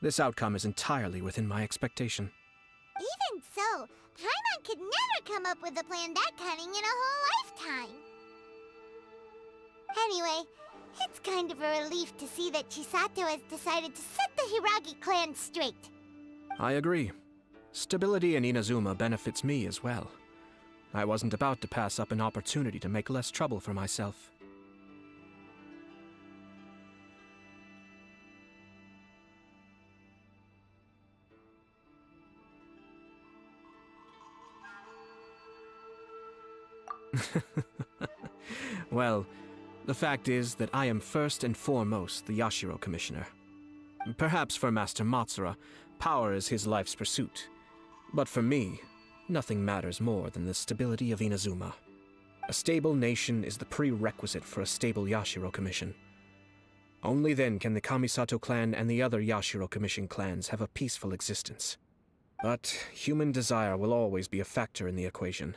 This outcome is entirely within my expectation. Even so, Paimon could never come up with a plan that cunning in a whole lifetime. Anyway, it's kind of a relief to see that Chisato has decided to set the Hiragi clan straight. I agree. Stability in Inazuma benefits me as well. I wasn't about to pass up an opportunity to make less trouble for myself. Well, the fact is that I am first and foremost the Yashiro Commissioner. Perhaps for Master Matsura, power is his life's pursuit. But for me, nothing matters more than the stability of Inazuma. A stable nation is the prerequisite for a stable Yashiro Commission. Only then can the Kamisato clan and the other Yashiro Commission clans have a peaceful existence. But human desire will always be a factor in the equation.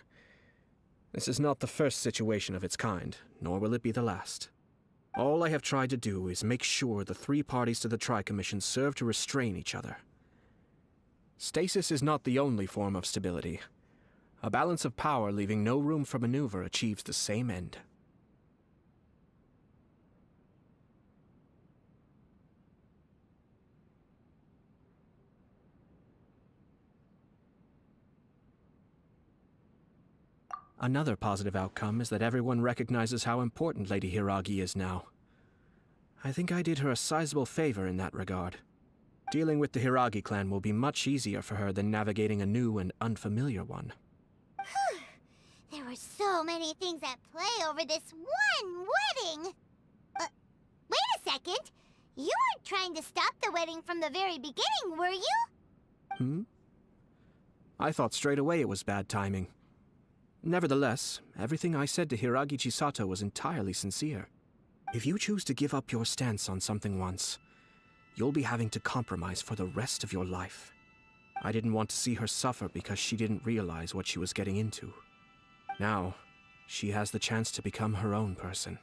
This is not the first situation of its kind, nor will it be the last. All I have tried to do is make sure the three parties to the Tri-Commission serve to restrain each other. Stasis is not the only form of stability. A balance of power leaving no room for maneuver achieves the same end. Another positive outcome is that everyone recognizes how important Lady Hiragi is now. I think I did her a sizable favor in that regard. Dealing with the Hiragi clan will be much easier for her than navigating a new and unfamiliar one. There were so many things at play over this one wedding. Wait a second. You weren't trying to stop the wedding from the very beginning, were you? I thought straight away it was bad timing. Nevertheless, everything I said to Hiragi Chisato was entirely sincere. If you choose to give up your stance on something once, you'll be having to compromise for the rest of your life. I didn't want to see her suffer because she didn't realize what she was getting into. Now, she has the chance to become her own person.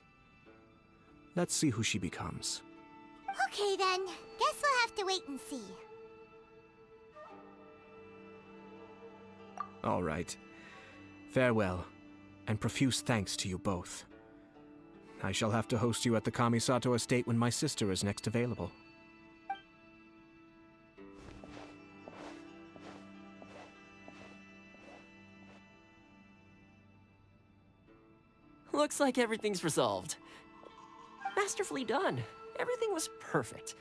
Let's see who she becomes. Okay then, guess we'll have to wait and see. All right. Farewell, and profuse thanks to you both. I shall have to host you at the Kamisato estate when my sister is next available. Looks like everything's resolved. Masterfully done. Everything was perfect.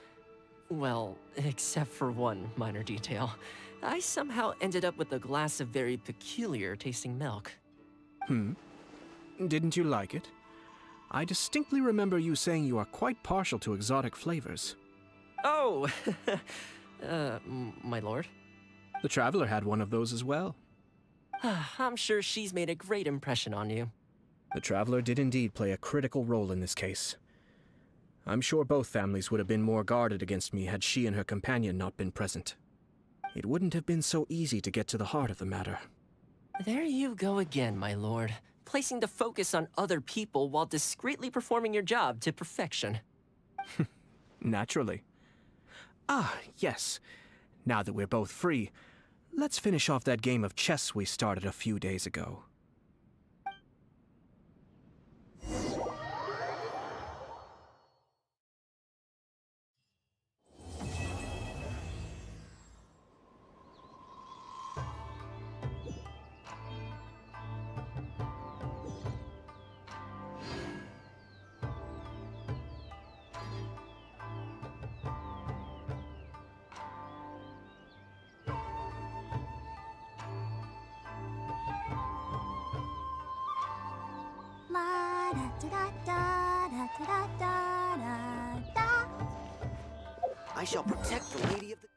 Well, except for one minor detail. I somehow ended up with a glass of very peculiar tasting milk. Didn't you like it? I distinctly remember you saying you are quite partial to exotic flavors. Oh, My lord? The Traveler had one of those as well. I'm sure she's made a great impression on you. The Traveler did indeed play a critical role in this case. I'm sure both families would have been more guarded against me had she and her companion not been present. It wouldn't have been so easy to get to the heart of the matter. There you go again, my lord. Placing the focus on other people while discreetly performing your job to perfection. Naturally. Ah, yes. Now that we're both free, let's finish off that game of chess we started a few days ago. La da da da da da da da da. I shall protect the Lady of the...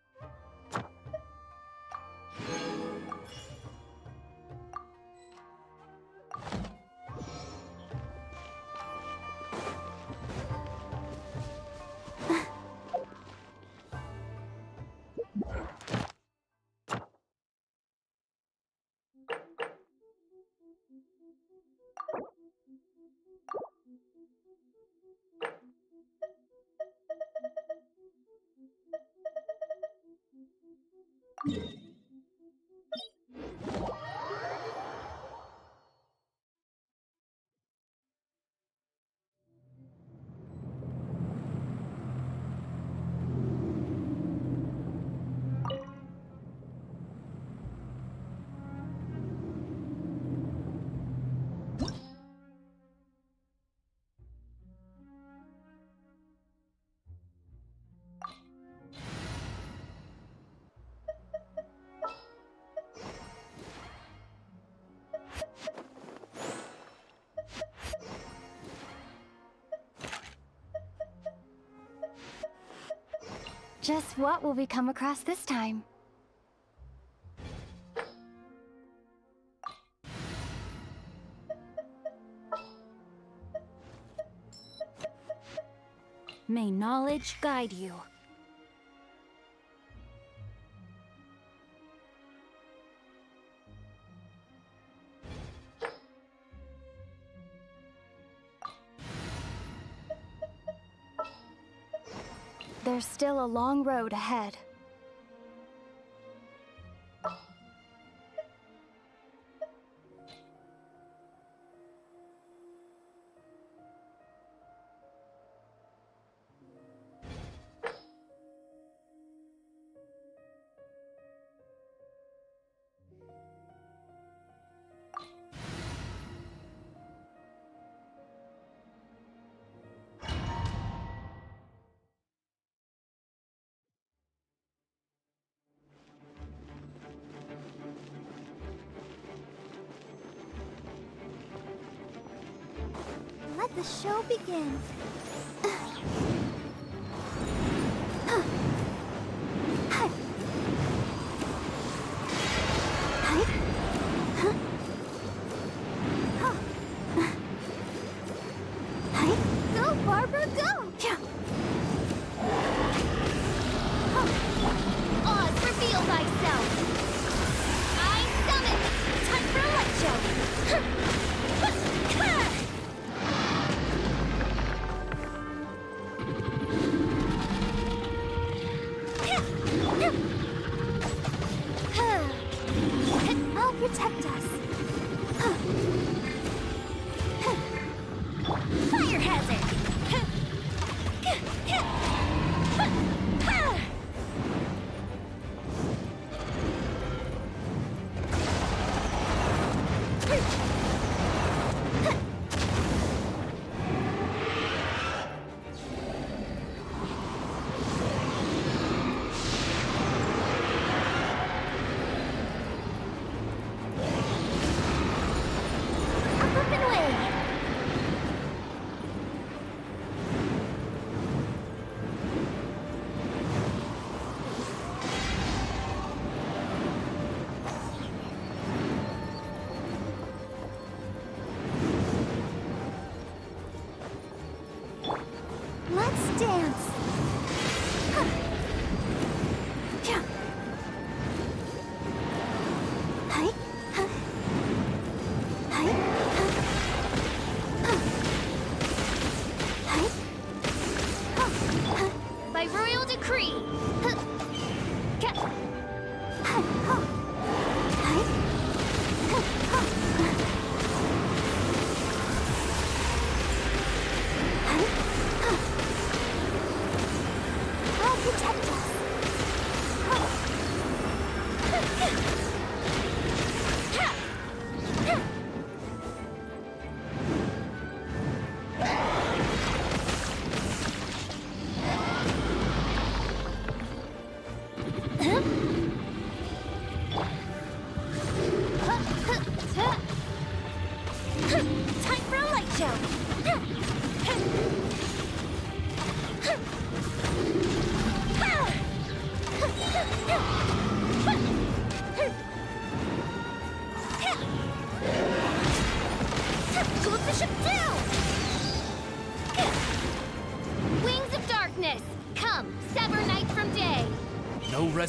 Just what will we come across this time? May knowledge guide you. There's still a long road ahead. Let the show begin. Go, Barbara, go! Oz, reveal thyself! I summon! Time for a light show! I'll protect us. Fire hazard!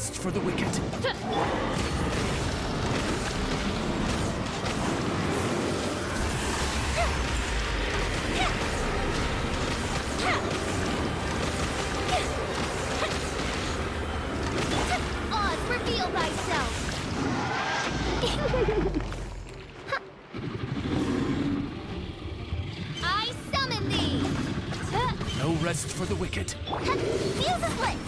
rest for the wicked. Oz, reveal thyself! I summon thee! No rest for the wicked. Fuse is lit!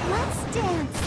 Let's dance!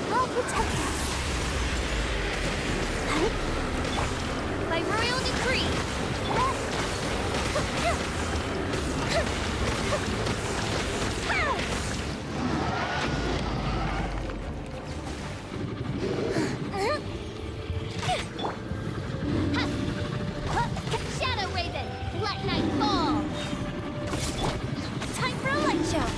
I'll protect us. By royal decree. Shadow Raven, let night fall. Time for a light show.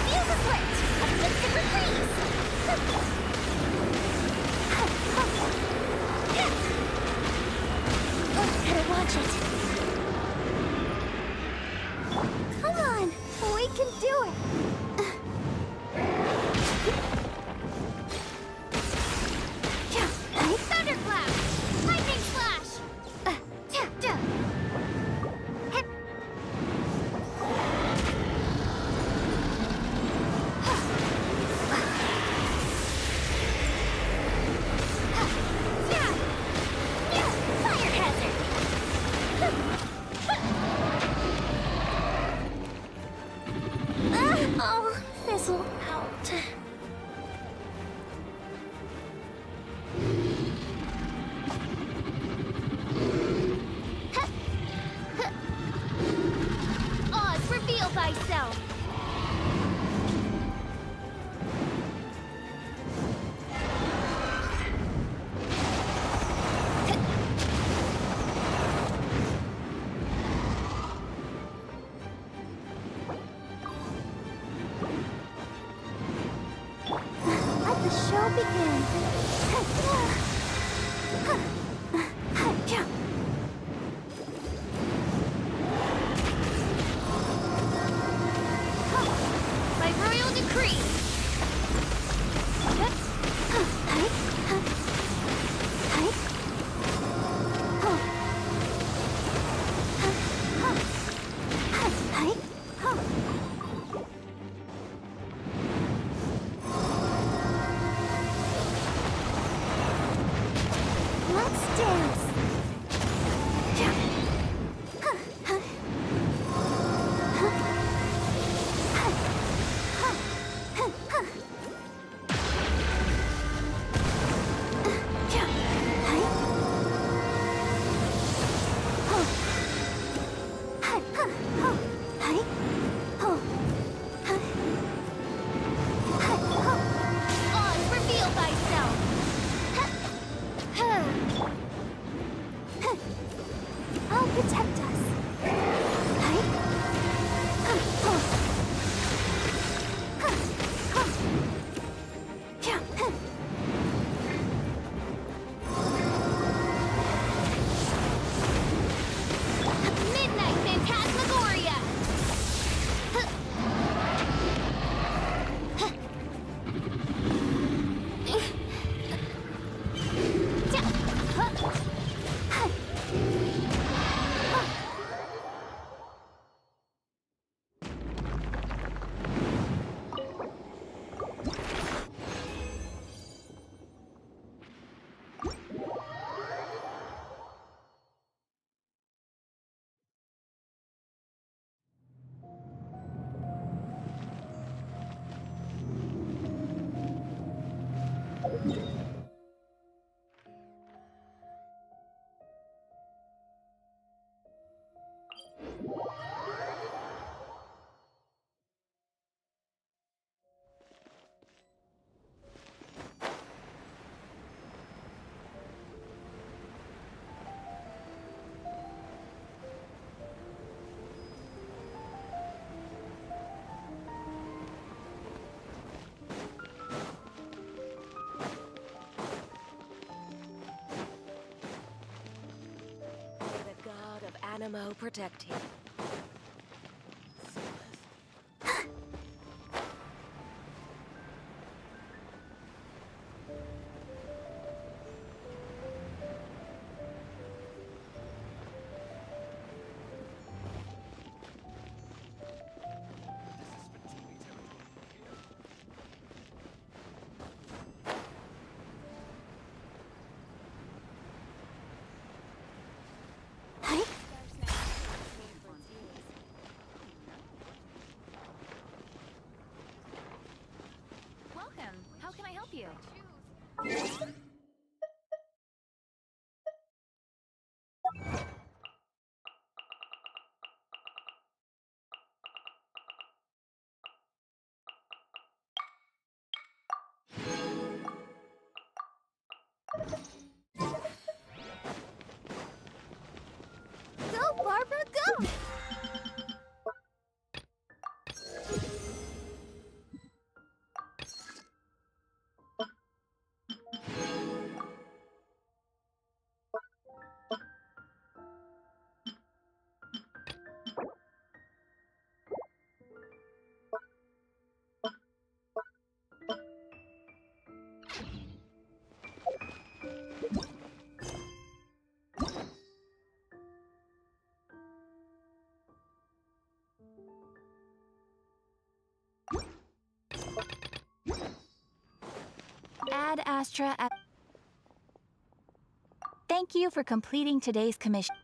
Fuse is lit! Uplifted reprise! Gotta watch it. Come on, we can do it. Thunderclap! Lightning slash! Fire hazard! Oh, fizzle out. Oz, reveal thyself! Let the show begin. By royal decree. Let's dance. Oz, reveal thyself. I'll protect us. Midnight Phantasmagoria! Animo protect him. Welcome. How can I help you? Go, Barbara, go! Ad Astra at... Thank you for completing today's commission.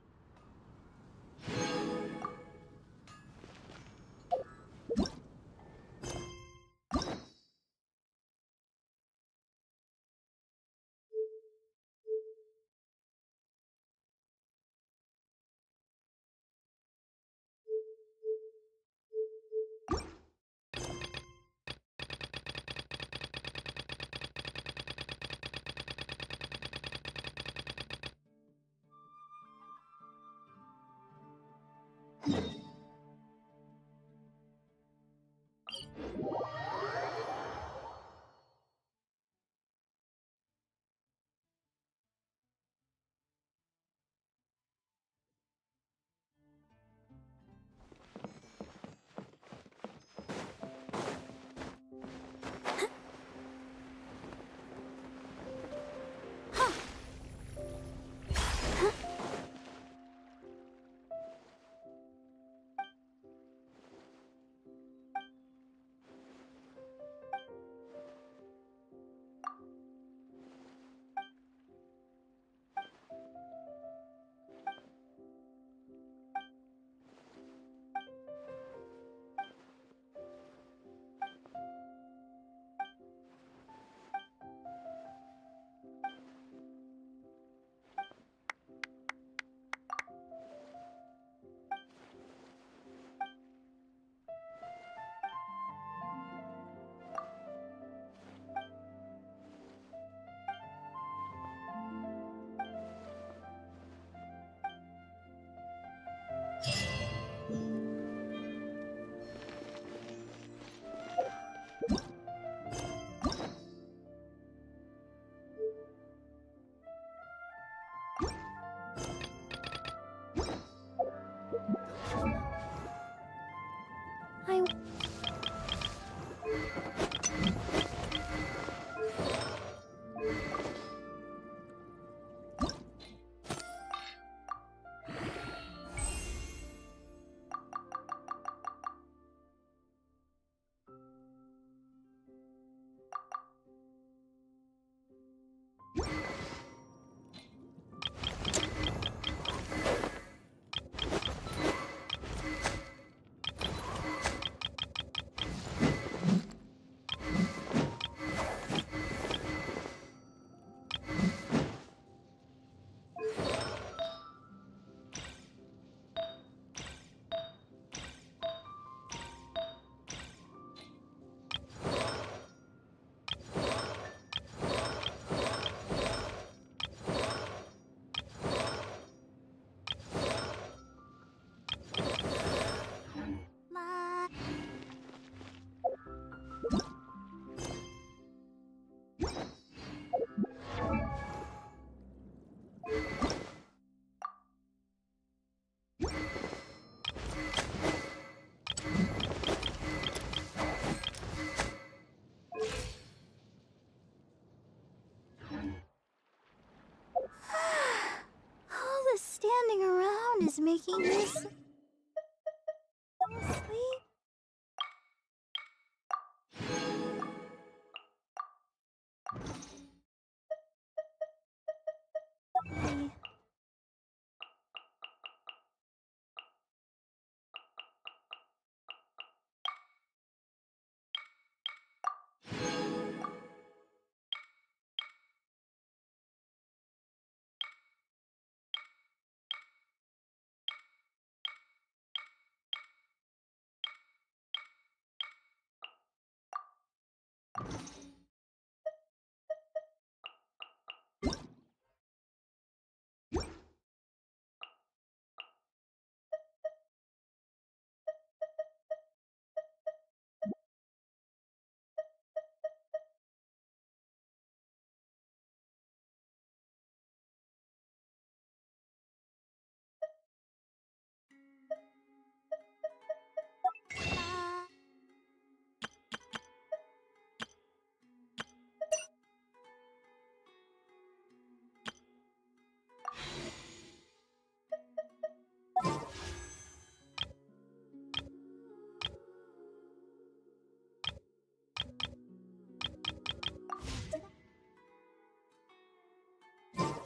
sound is making me sleep.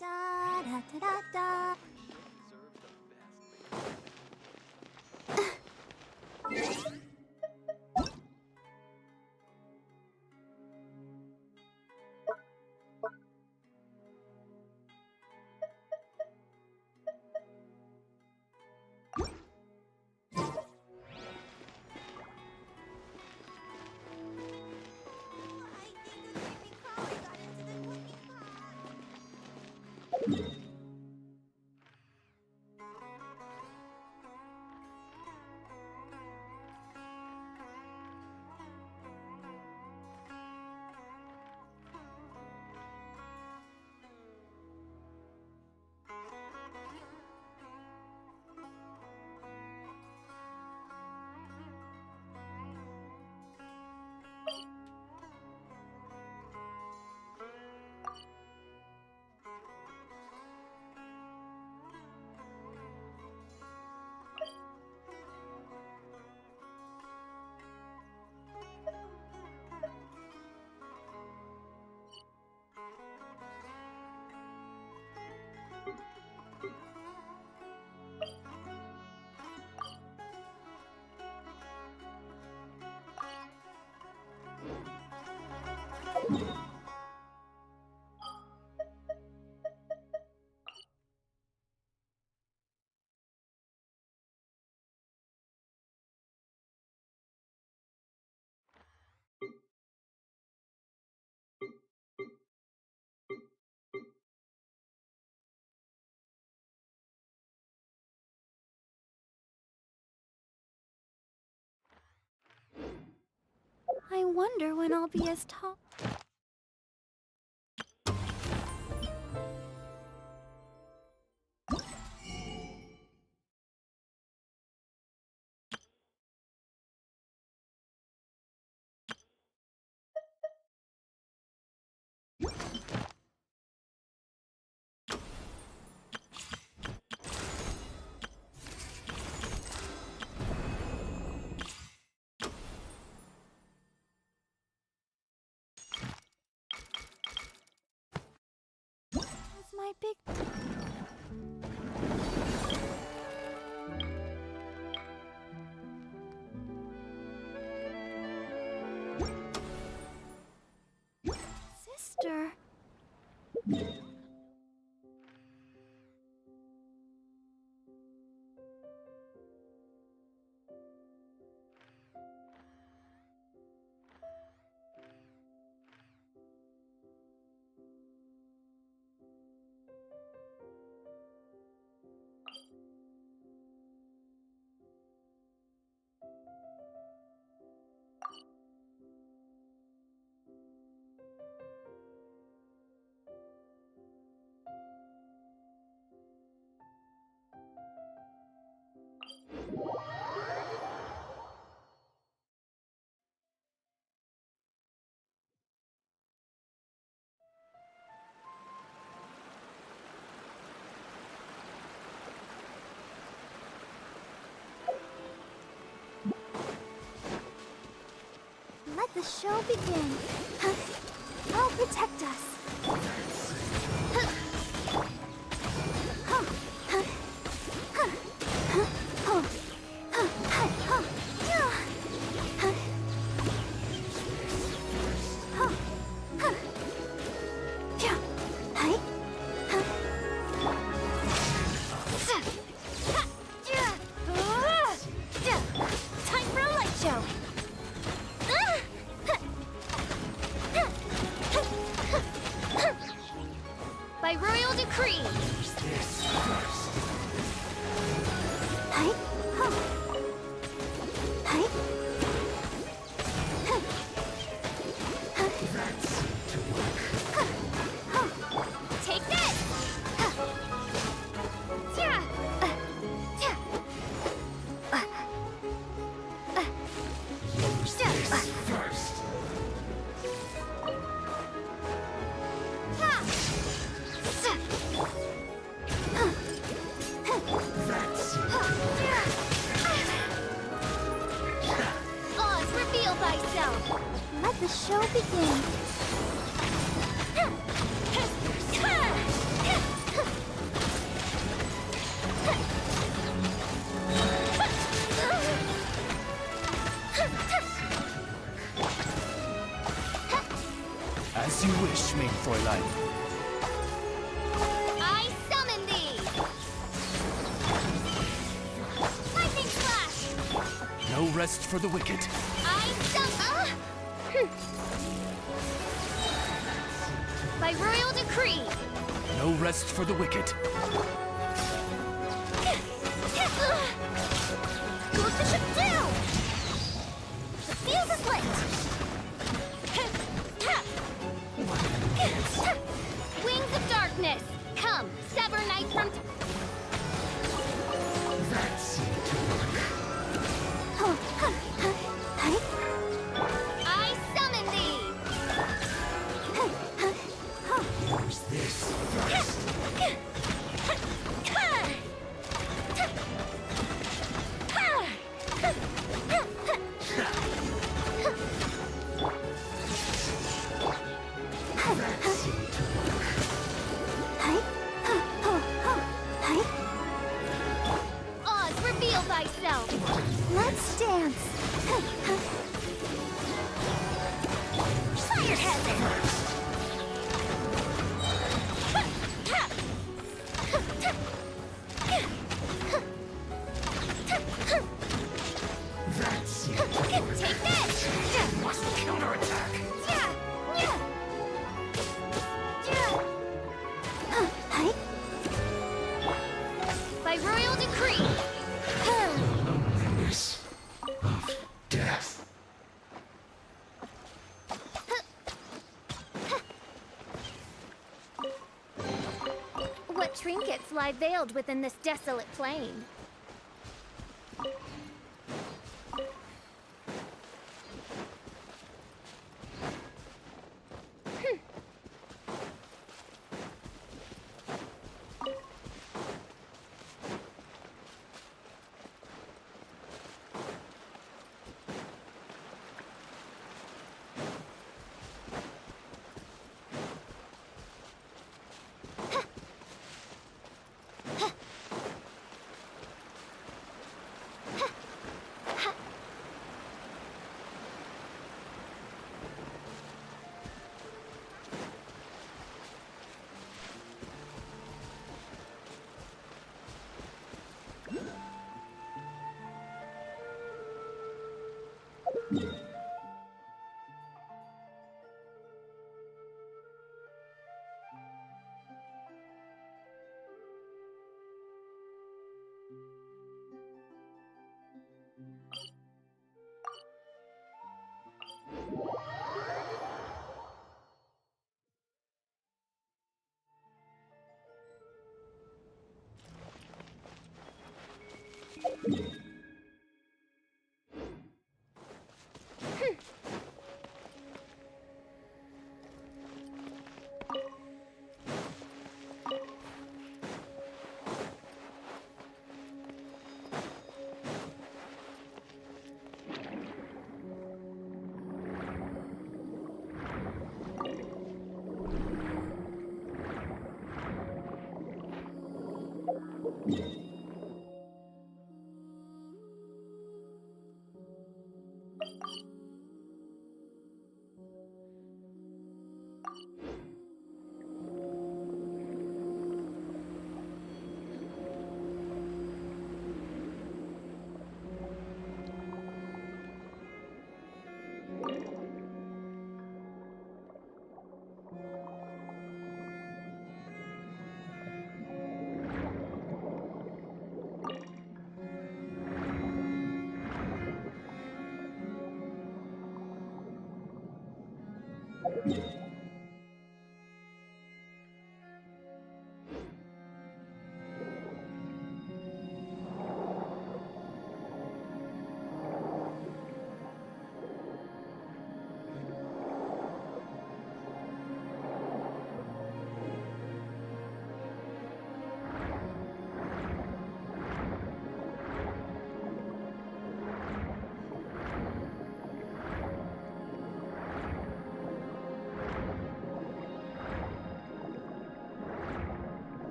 Da da da da da. I wonder when I'll be as tall. That's my big. Sister. the show begin. I'll protect us. Time for a light show. By royal decree. Take this. Oz, reveal thyself. Let the show begin. As you wish, main Fräulein. I summon thee. Lightning flash. No rest for the wicked. I summon. By royal decree. No rest for the wicked. Goes the ship down. The fuse is lit. Wings of darkness. Come, sever night from. I summon thee. Oz, reveal thyself. Let's dance. Fire heaven. Take this. Must counterattack. By royal decree. Menace of death. What trinkets lie veiled within this desolate plain?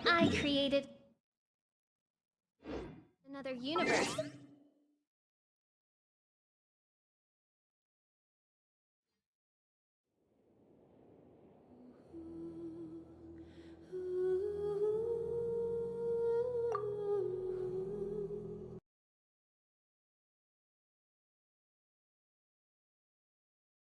I created another universe.